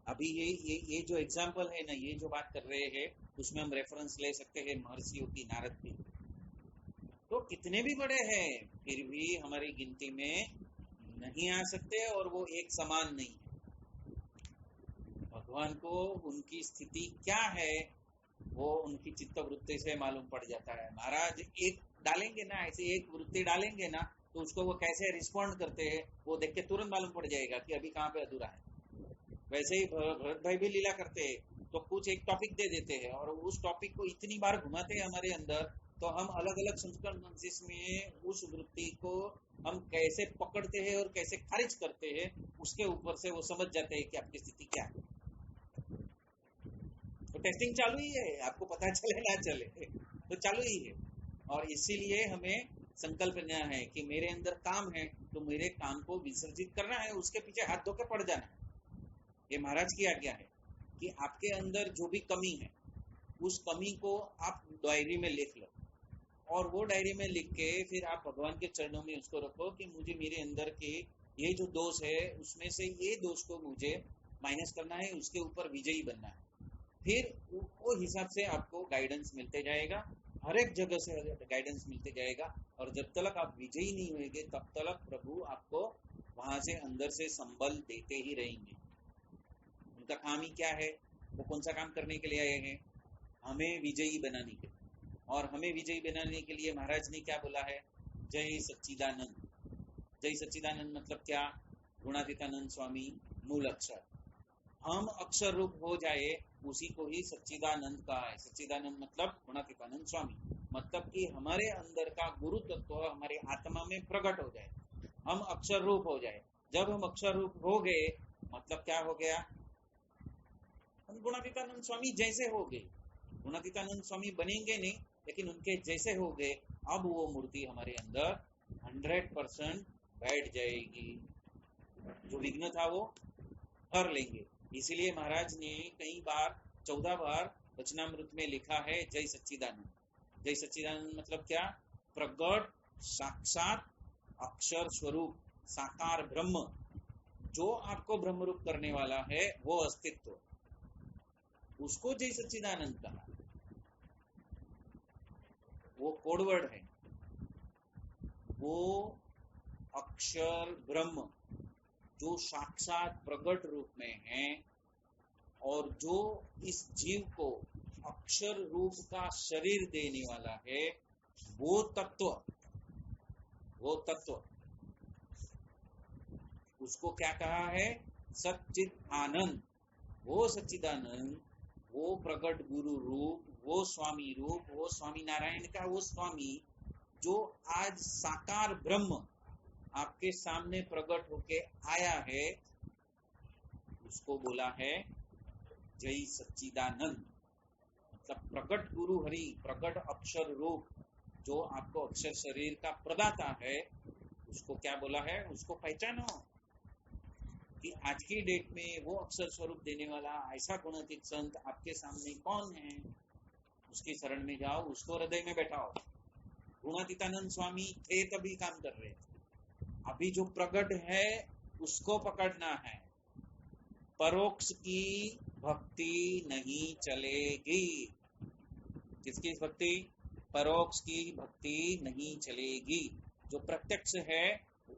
Speaker 1: अभी ये जो एग्जाम्पल है ना, ये जो बात कर रहे हैं उसमें हम रेफरेंस ले सकते हैं महर्षियों की, नारद की। तो कितने भी बड़े हैं फिर भी हमारी गिनती में नहीं आ सकते और वो एक समान नहीं है। भगवान को उनकी स्थिति क्या है वो उनकी चित्त वृत्ति से मालूम पड़ जाता है। महाराज एक डालेंगे ना, ऐसे एक वृत्ति डालेंगे ना तो उसको वो कैसे रिस्पॉन्ड करते हैं वो देख के तुरंत मालूम पड़ जाएगा कि अभी कहाँ पे अधूरा है। वैसे ही भरत भाई भी लीला करते हैं तो कुछ एक टॉपिक दे देते हैं और उस टॉपिक को इतनी बार घुमाते हैं हमारे अंदर, तो हम अलग अलग संस्करण में उस वृत्ति को हम कैसे पकड़ते हैं और कैसे खारिज करते हैं, उसके ऊपर से वो समझ जाते हैं कि आपकी स्थिति क्या है। तो टेस्टिंग चालू ही है, आपको पता चले ना चले। तो चालू ही है। और इसीलिए हमें संकल्प लेना है कि मेरे अंदर काम है तो मेरे काम को विसर्जित करना है, उसके पीछे हाथ धो के पड़ जाना है। ये महाराज की आज्ञा है कि आपके अंदर जो भी कमी है उस कमी को आप डायरी में लिख लो, और वो डायरी में लिख के फिर आप भगवान के चरणों में उसको रखो कि मुझे मेरे अंदर के ये जो दोष है उसमें से ये दोष को मुझे माइनस करना है, उसके ऊपर विजयी बनना है। फिर वो हिसाब से आपको गाइडेंस मिलते जाएगा, हर एक जगह से गाइडेंस मिलते जाएगा। और जब तक आप विजयी नहीं होंगे तब तक प्रभु आपको वहां से अंदर से संबल देते ही रहेंगे। उनका काम ही क्या है, वो कौन सा काम करने के लिए आए हैं, हमें विजयी बनाने के लिए। और हमें विजयी बनाने के लिए महाराज ने क्या बोला है, जय सच्चिदानंद। जय सच्चिदानंद मतलब क्या, गुणातीतानंद स्वामी मूल अक्षर, हम अक्षर रूप हो जाए उसी को ही सच्चिदानंद कहा है। सच्चिदानंद मतलब गुणातीतानंद स्वामी, मतलब कि हमारे अंदर का गुरु तत्व हमारे आत्मा में प्रकट हो जाए, हम अक्षर रूप हो जाए। जब हम अक्षर रूप हो गए मतलब क्या हो गया, हम गुणातीतानंद स्वामी जैसे हो गए। गुणातीतानंद स्वामी बनेंगे नहीं लेकिन उनके जैसे हो गए। अब वो मूर्ति हमारे अंदर 100% बैठ जाएगी, जो विघ्न था वो हर लेंगे। इसीलिए महाराज ने कई बार 14 बार वचनामृत में लिखा है जय सच्चिदानंद। जय सच्चिदानंद मतलब क्या, प्रगट साक्षात अक्षर स्वरूप साकार ब्रह्म, जो आपको ब्रह्म रूप करने वाला है वो अस्तित्व, उसको जय सच्चिदानंद कहा। वो कोडवर्ड है, वो अक्षर ब्रह्म जो साक्षात प्रगट रूप में है और जो इस जीव को अक्षर रूप का शरीर देने वाला है, वो तत्व, वो तत्व, उसको क्या कहा है, सच्चिद आनंद। वो सच्चिदानंद, वो प्रगट गुरु रूप, वो स्वामी रूप, वो स्वामी नारायण का वो स्वामी जो आज साकार ब्रह्म आपके सामने प्रकट होके आया है, उसको बोला है जय सच्चिदानंद। मतलब प्रकट गुरु हरि, प्रकट अक्षर रूप जो आपको अक्षर शरीर का प्रदाता है, उसको क्या बोला है, उसको पहचानो कि आज की डेट में वो अक्षर स्वरूप देने वाला ऐसा गुणातीत संत आपके सामने कौन है, उसकी शरण में जाओ, उसको हृदय में बैठाओ। गुणातीतानंद स्वामी थे तभी काम कर रहे थे, अभी जो प्रकट है उसको पकड़ना है। परोक्ष की भक्ति नहीं चलेगी। किसकी भक्ति, परोक्ष की भक्ति नहीं चलेगी। जो प्रत्यक्ष है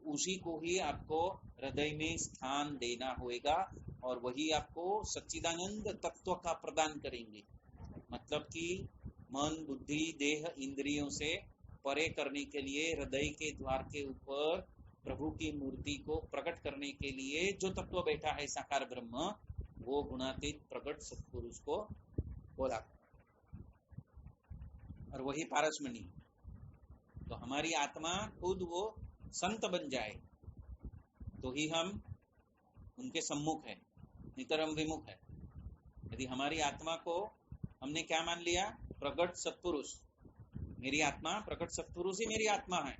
Speaker 1: उसी को ही आपको हृदय में स्थान देना होगा और वही आपको सच्चिदानंद तत्व का प्रदान करेंगे। मतलब कि मन बुद्धि देह इंद्रियों से परे करने के लिए हृदय के द्वार के ऊपर प्रभु की मूर्ति को प्रकट करने के लिए जो तत्व बैठा है साकार ब्रह्म, वो गुणातीत प्रकट सत्पुरुष को बोला, और वही पारसमणि। तो हमारी आत्मा खुद वो संत बन जाए तो ही हम उनके सम्मुख है, नितर हम विमुख है। यदि हमारी आत्मा को हमने क्या मान लिया, प्रकट सत्पुरुष, मेरी आत्मा प्रकट सत्पुरुष ही मेरी आत्मा है,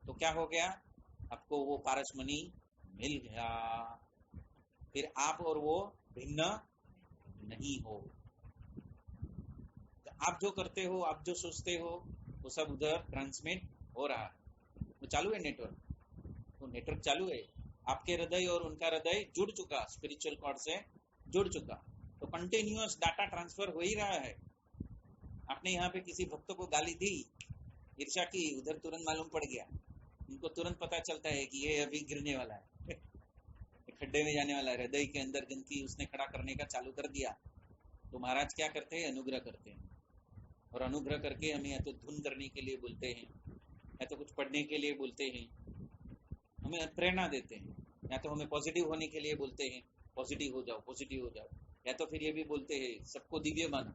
Speaker 1: तो क्या हो गया, आपको वो पारसमणि मिल गया। फिर आप और वो भिन्न नहीं हो। तो आप जो करते हो, आप जो सोचते हो, वो सब उधर ट्रांसमिट हो रहा है। तो चालू है नेटवर्क, तो नेटवर्क चालू है। आपके हृदय और उनका हृदय जुड़ चुका, स्पिरिचुअल कॉर्ड से जुड़ चुका, तो कंटिन्यूअस डाटा ट्रांसफर हो ही रहा है। आपने यहाँ पे किसी भक्त को गाली दी, ईर्ष्या की, उधर तुरंत मालूम पड़ गया, उनको तुरंत पता चलता है कि ये अभी गिरने वाला है, खड्डे में जाने वाला है, हृदय के अंदर गंदगी उसने खड़ा करने का चालू कर दिया। तो महाराज क्या करते हैं, अनुग्रह करते हैं, और अनुग्रह करके हमें या तो धुन करने के लिए बोलते हैं, या तो कुछ पढ़ने के लिए बोलते हैं, हमें प्रेरणा देते हैं, या तो हमें पॉजिटिव होने के लिए बोलते हैं, पॉजिटिव हो जाओ, पॉजिटिव हो जाओ, या तो फिर ये भी बोलते हैं सबको दिव्य मानो,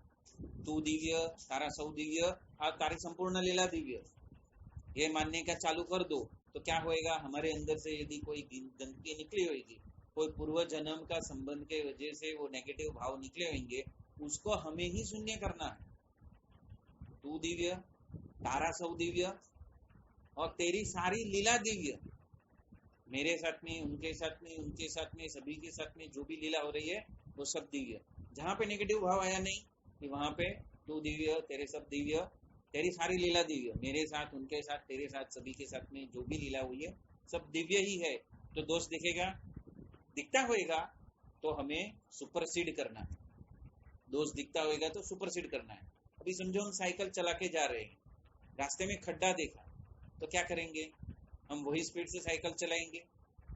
Speaker 1: तू दिव्य, तारा सौ दिव्य और तारी संपूर्ण लीला दिव्य, ये मानने का चालू कर दो। तो क्या होएगा, हमारे अंदर से यदि कोई गंदगी निकली होगी, कोई पूर्व जन्म का संबंध के वजह से वो नेगेटिव भाव निकले होंगे, उसको हमें ही शून्य करना है। तू दिव्य, तारा सब दिव्य और तेरी सारी लीला दिव्य। मेरे साथ में, उनके साथ में, उनके साथ में, सभी के साथ में जो भी लीला हो रही है वो सब दिव्य। जहाँ पे नेगेटिव भाव आया नहीं कि वहां पे तू दिव्य, तेरे सब दिव्य, तेरी सारी लीला दिव्य, मेरे साथ, उनके साथ, तेरे साथ, सभी के साथ में जो भी लीला हुई है सब दिव्य ही है। तो दोष दिखेगा, दिखता होएगा तो हमें सुपरसीड करना है। दोष दिखता होएगा तो सुपरसीड करना है। अभी समझो हम साइकिल चला के जा रहे हैं, रास्ते में खड्डा देखा तो क्या करेंगे? हम वही स्पीड से साइकिल चलाएंगे?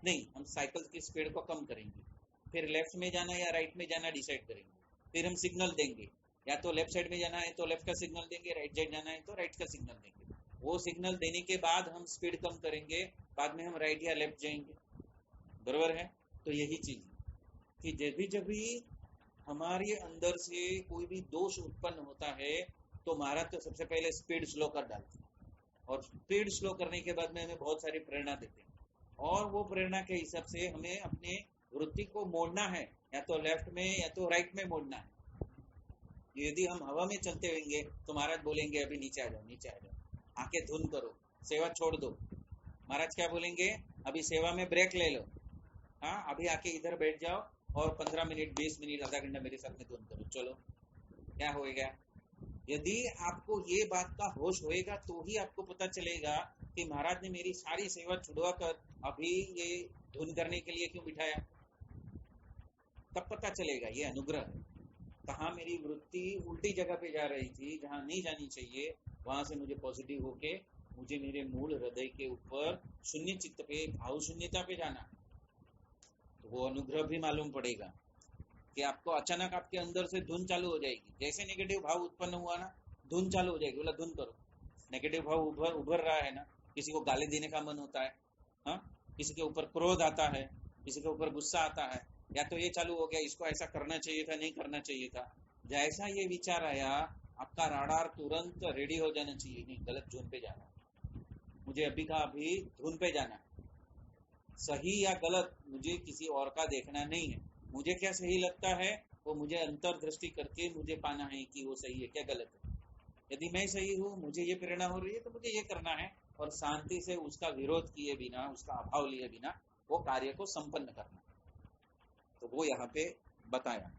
Speaker 1: नहीं, हम साइकिल की स्पीड को कम करेंगे, फिर लेफ्ट में जाना या राइट में जाना डिसाइड करेंगे, फिर हम सिग्नल देंगे, या तो लेफ्ट साइड में जाना है तो लेफ्ट का सिग्नल देंगे, राइट साइड जाना है तो राइट का सिग्नल देंगे। वो सिग्नल देने के बाद हम स्पीड कम करेंगे, बाद में हम राइट या लेफ्ट जाएंगे। बराबर है? तो यही चीज कि जब भी हमारे अंदर से कोई भी दोष उत्पन्न होता है तो महाराज तो सबसे पहले स्पीड स्लो कर डालते हैं, और स्पीड स्लो करने के बाद में हमें बहुत सारी प्रेरणा देते हैं, और वो प्रेरणा के हिसाब से हमें अपने वृत्ति को मोड़ना है, या तो लेफ्ट में या तो राइट में मोड़ना है। यदि हम हवा में चलते होंगे तो महाराज बोलेंगे अभी नीचे आ जाओ, नीचे आ जाओ, आके धुन करो, सेवा छोड़ दो। महाराज क्या बोलेंगे? अभी सेवा में ब्रेक ले लो, हाँ अभी आके इधर बैठ जाओ और 15 मिनट, 20 मिनट, आधा घंटा मेरे साथ में धुन करो, चलो। क्या होएगा? यदि आपको ये बात का होश होएगा तो ही आपको पता चलेगा कि महाराज ने मेरी सारी सेवा छुड़वा कर अभी ये धुन करने के लिए क्यों बिठाया। तब पता चलेगा ये अनुग्रह है। कहाँ मेरी वृत्ति उल्टी जगह पे जा रही थी, जहाँ नहीं जानी चाहिए, वहां से मुझे पॉजिटिव होके मुझे मेरे मूल हृदय के ऊपर शून्य चित्त पे, भाव शून्यता पे जाना। तो वो अनुग्रह भी मालूम पड़ेगा कि आपको अचानक आपके अंदर से धुन चालू हो जाएगी। जैसे नेगेटिव भाव उत्पन्न हुआ ना, धुन चालू हो जाएगी, बोला धुन करो। नेगेटिव भाव उभर रहा है ना, किसी को गाली देने का मन होता है, हाँ, किसी के ऊपर क्रोध आता है, किसी के ऊपर गुस्सा आता है, या तो ये चालू हो गया, इसको ऐसा करना चाहिए था, नहीं करना चाहिए था। जैसा ये विचार आया, आपका राडार तुरंत रेडी हो जाना चाहिए, नहीं गलत जोन पे जाना, मुझे अभी का अभी धुन पे जाना, सही या गलत मुझे किसी और का देखना नहीं है, मुझे क्या सही लगता है वो मुझे अंतर्दृष्टि करके मुझे पाना है कि वो सही है क्या गलत है। यदि मैं सही हूँ, मुझे ये प्रेरणा हो रही है तो मुझे ये करना है, और शांति से उसका विरोध किए बिना, उसका अभाव लिए बिना वो कार्य को संपन्न करना। तो वो यहाँ पे बताया।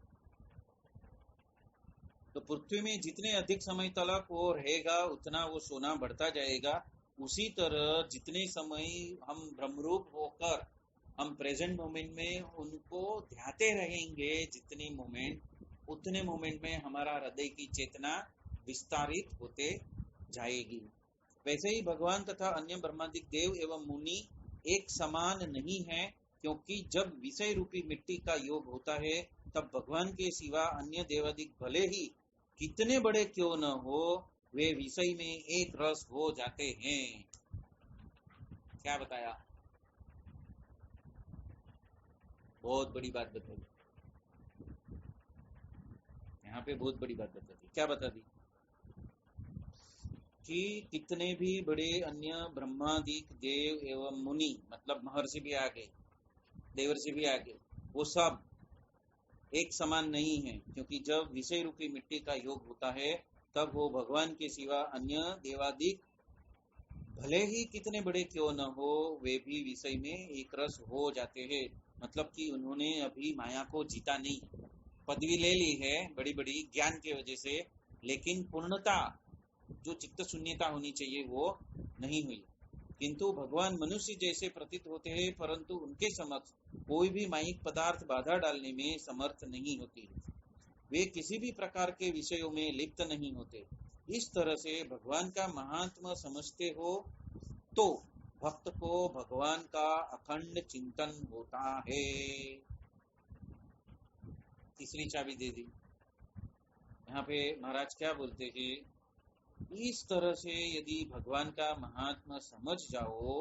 Speaker 1: तो पृथ्वी में जितने अधिक समय तक वो रहेगा उतना वो सोना बढ़ता जाएगा। उसी तरह जितने समय हम ब्रह्मरूप होकर हम प्रेजेंट मोमेंट में उनको ध्याते रहेंगे, जितने मोमेंट, उतने मोमेंट में हमारा हृदय की चेतना विस्तारित होते जाएगी। वैसे ही भगवान तथा अन्य ब्रह्मादिक देव एवं मुनि एक समान नहीं है, क्योंकि जब विषय रूपी मिट्टी का योग होता है तब भगवान के सिवा अन्य देवादिक भले ही कितने बड़े क्यों न हो, वे विषय में एक रस हो जाते हैं। क्या बताया? बहुत बड़ी बात बता दी यहाँ पे, बहुत बड़ी बात बता दी। क्या बता दी? कि कितने भी बड़े अन्य ब्रह्मादिक देव एवं मुनि, मतलब महर्षि भी आगे, देवर्षि भी आगे, वो सब एक समान नहीं है, क्योंकि जब विषय रूपी मिट्टी का योग होता है तब वो भगवान के सिवा अन्य देवादिक भले ही कितने बड़े क्यों न हो, वे भी विषय में एक रस हो जाते हैं। मतलब कि उन्होंने अभी माया को जीता नहीं, पदवी ले ली है बड़ी बड़ी ज्ञान की वजह से, लेकिन पूर्णता जो चित्त शून्यता होनी चाहिए वो नहीं हुई। किंतु भगवान मनुष्य जैसे प्रतीत होते हैं, परंतु उनके समक्ष कोई भी माइक पदार्थ बाधा डालने में समर्थ नहीं होती। वे किसी भी प्रकार के विषयों में लिप्त नहीं होते। इस तरह से भगवान का महात्मा समझते हो तो भक्त को भगवान का अखंड चिंतन होता है। तीसरी चाबी दे दी यहाँ पे। महाराज क्या बोलते हैं? इस तरह से यदि भगवान का महात्मा समझ जाओ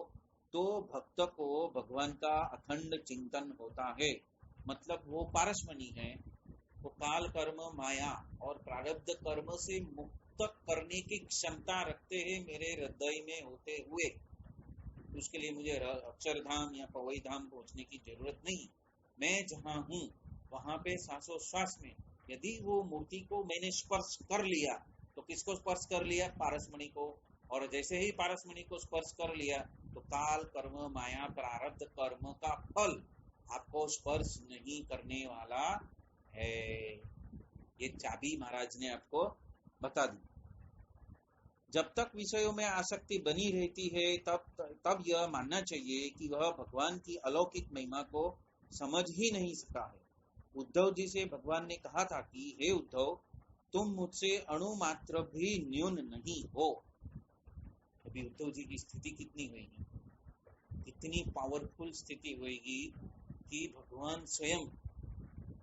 Speaker 1: तो भक्त को भगवान का अखंड चिंतन होता है। मतलब वो पारसमणि है, वो काल कर्म, माया और प्रारब्ध कर्म से मुक्त करने की क्षमता रखते हैं मेरे हृदय में होते हुए। उसके लिए मुझे अक्षरधाम या पवई धाम पहुंचने की जरूरत नहीं। मैं जहाँ हूँ वहां पे सांसोश्वास में यदि वो मूर्ति को मैंने स्पर्श कर लिया तो किसको स्पर्श कर लिया? पारसमणि को। और जैसे ही पारसमणि को स्पर्श कर लिया तो काल कर्म माया प्रारब्ध कर्म का फल आपको स्पर्श नहीं करने वाला है। ये चाबी महाराज ने आपको बता दी। जब तक विषयों में आसक्ति बनी रहती है तब यह मानना चाहिए कि वह भगवान की अलौकिक महिमा को समझ ही नहीं सका है। उद्धव जी से भगवान ने कहा था कि हे उद्धव, तुम मुझसे अणु मात्र भी न्यून नहीं हो। अभी उद्धव जी की स्थिति कितनी होगी, कितनी पावरफुल स्थिति होगी कि भगवान स्वयं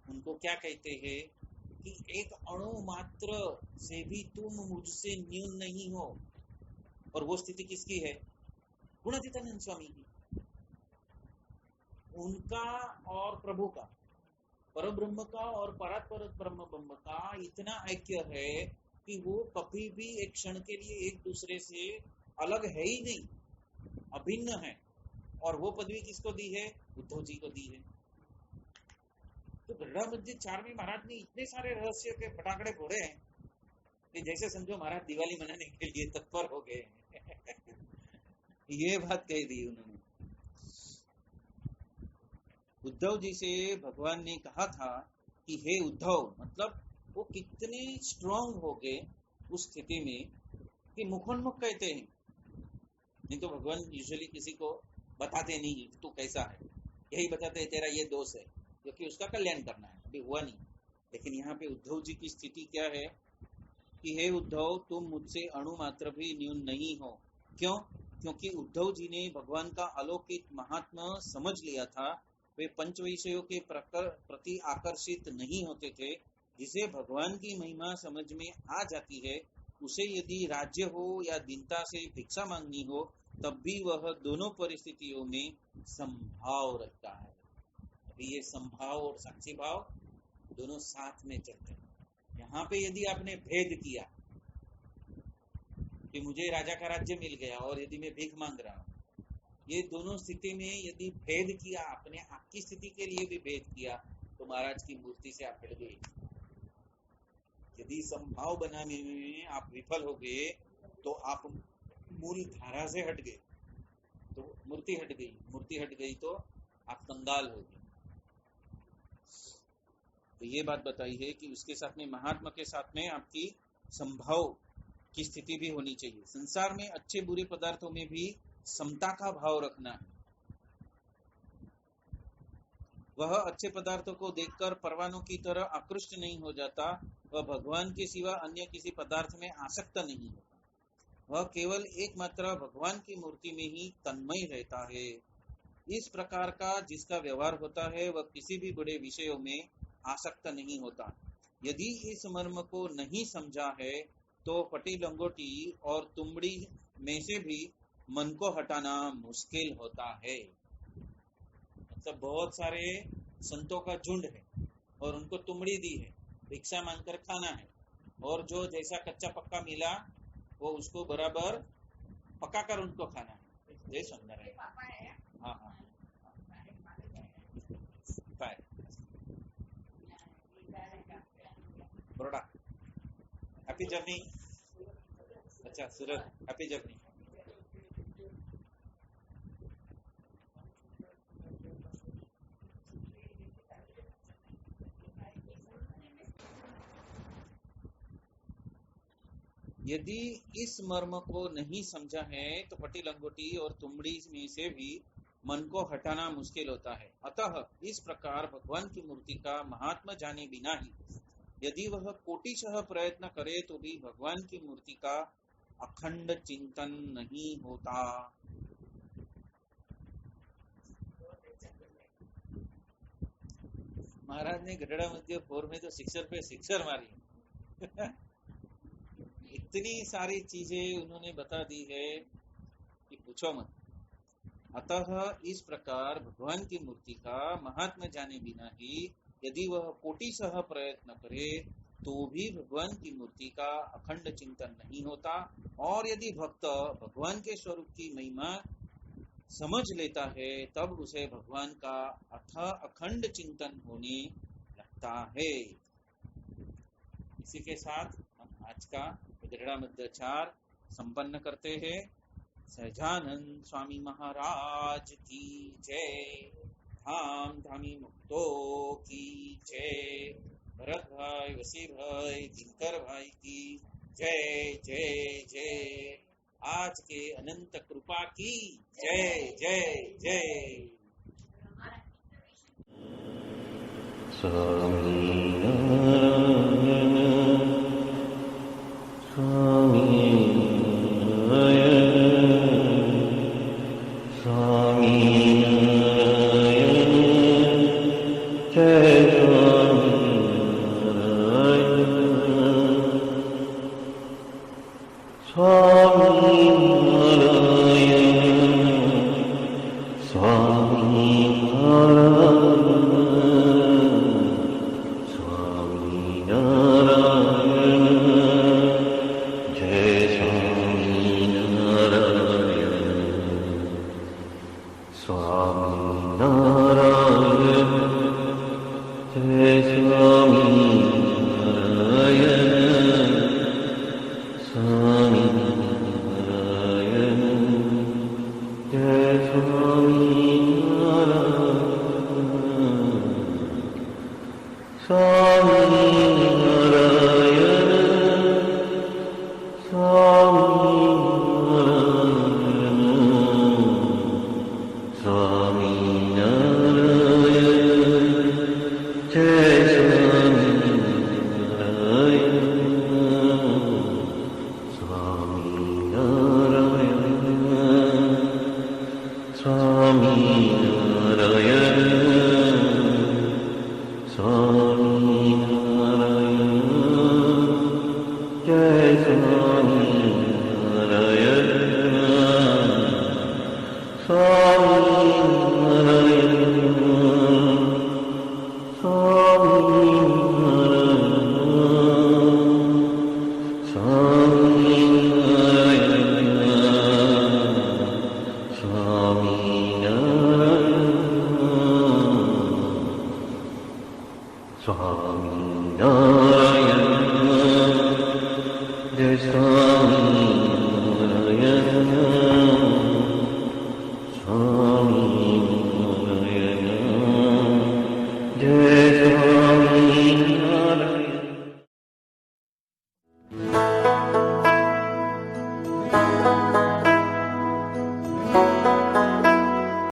Speaker 1: उनको क्या कहते हैं कि एक अणु मात्र से भी तुम मुझसे न्यून नहीं हो। और वो स्थिति किसकी है? गुणातीतानंद स्वामी की, उनका और प्रभु का, परब्रह्म का और परात्पर ब्रह्म का इतना ऐक्य है कि वो कभी भी एक क्षण के लिए एक दूसरे से अलग है ही नहीं, अभिन्न है। और वो पदवी किसको दी है? उद्धव जी को दी है। तो गढ़ा मस्जिद 4वीं महाराज ने इतने सारे रहस्य के फटाकड़े फोड़े हैं कि जैसे समझो महाराज दिवाली मनाने के लिए तत्पर हो गए ये बात कह दी उन्होंने। उद्धव जी से भगवान ने कहा था कि हे उद्धव, मतलब वो कितने स्ट्रांग हो गए उस स्थिति में कि मुखोन्मुख कहते हैं। नहीं तो भगवान यूजुअली किसी को बताते नहीं तू कैसा है, यही बताते हैं तेरा ये दोष है, क्योंकि उसका कल्याण करना है, अभी हुआ नहीं। लेकिन यहाँ पे उद्धव जी की स्थिति क्या है कि हे उद्धव, तुम मुझसे अणु मात्र भी न्यून नहीं हो। क्यों? क्योंकि उद्धव जी ने भगवान का अलौकिक महात्मा समझ लिया था। वे पंच विषयों के प्रति आकर्षित नहीं होते थे। जिसे भगवान की महिमा समझ में आ जाती है, उसे यदि राज्य हो या दीनता से भिक्षा मांगनी हो, तब भी वह दोनों परिस्थितियों में संभाव रखता है। अभी ये संभाव और साक्षी भाव दोनों साथ में चलते हैं। यहाँ पे यदि आपने भेद किया कि मुझे राजा का राज्य मिल गया और यदि मैं भीख मांग रहा हूँ, ये दोनों स्थिति में यदि भेद किया आपने, आपकी स्थिति के लिए भी भेद किया, तो महाराज की मूर्ति से आप हट गए। यदि संभाव बनाने में आप विफल हो गए तो आप मूल धारा से हट गए, तो मूर्ति हट गई। मूर्ति हट गई तो आप कंगाल हो गए। तो ये बात बताई है कि उसके साथ में, महात्मा के साथ में आपकी संभाव की स्थिति भी होनी चाहिए। संसार में अच्छे बुरे पदार्थों में भी समता का भाव रखना है। वह अच्छे पदार्थों को देखकर परवानों की तरह आकृष्ट नहीं हो जाता। वह भगवान के सिवा अन्य किसी पदार्थ में आसक्त नहीं होता। वह केवल एकमात्र भगवान की मूर्ति में ही तन्मय रहता है। इस प्रकार का जिसका व्यवहार होता है, वह किसी भी बड़े विषयों में आसक्त नहीं होता। यदि इस मर्म को नहीं समझा है तो फटी लंगोटी और तुमड़ी में से भी मन को हटाना मुश्किल होता है। मतलब बहुत सारे संतों का झुंड है और उनको तुमड़ी दी है, भिक्षा मांगकर खाना है, और जो जैसा कच्चा पक्का मिला वो उसको बराबर पकाकर उनको खाना है। ये सुंदर है। हाँ हाँ, बरोडा। Happy journey. अच्छा, सूरत, हैप्पी जर्नी। यदि इस मर्म को नहीं समझा है तो फटी लंगोटी और तुमड़ी में से भी मन को हटाना मुश्किल होता है। अतः इस प्रकार भगवान की मूर्ति का महात्मा जाने बिना ही यदि वह कोटिशः प्रयत्न करे तो भी भगवान की मूर्ति का अखंड चिंतन नहीं होता। महाराज ने गढ़ड़ा मध्य 4 में तो सिक्सर पे सिक्सर मारी इतनी सारी चीजें उन्होंने बता दी है कि पूछो मत। अतः इस प्रकार भगवान की मूर्ति का महात्मा जाने बिना ही यदि वह कोटिशः प्रयत्न करे तो भी भगवान की मूर्ति का अखंड चिंतन नहीं होता। और यदि भक्त भगवान के स्वरूप की महिमा समझ लेता है तब उसे भगवान का अखंड चिंतन होने लगता है। इसी के साथ हम आज का गरुड़ामध्याचार संपन्न करते हैं। सहजानंद स्वामी महाराज की जय। धाम धामी मुक्तो की जय। भरत भाई, वसी भाई, दिनकर भाई की जय जय जय। आज के अनंत कृपा की जय जय जय।
Speaker 2: Swami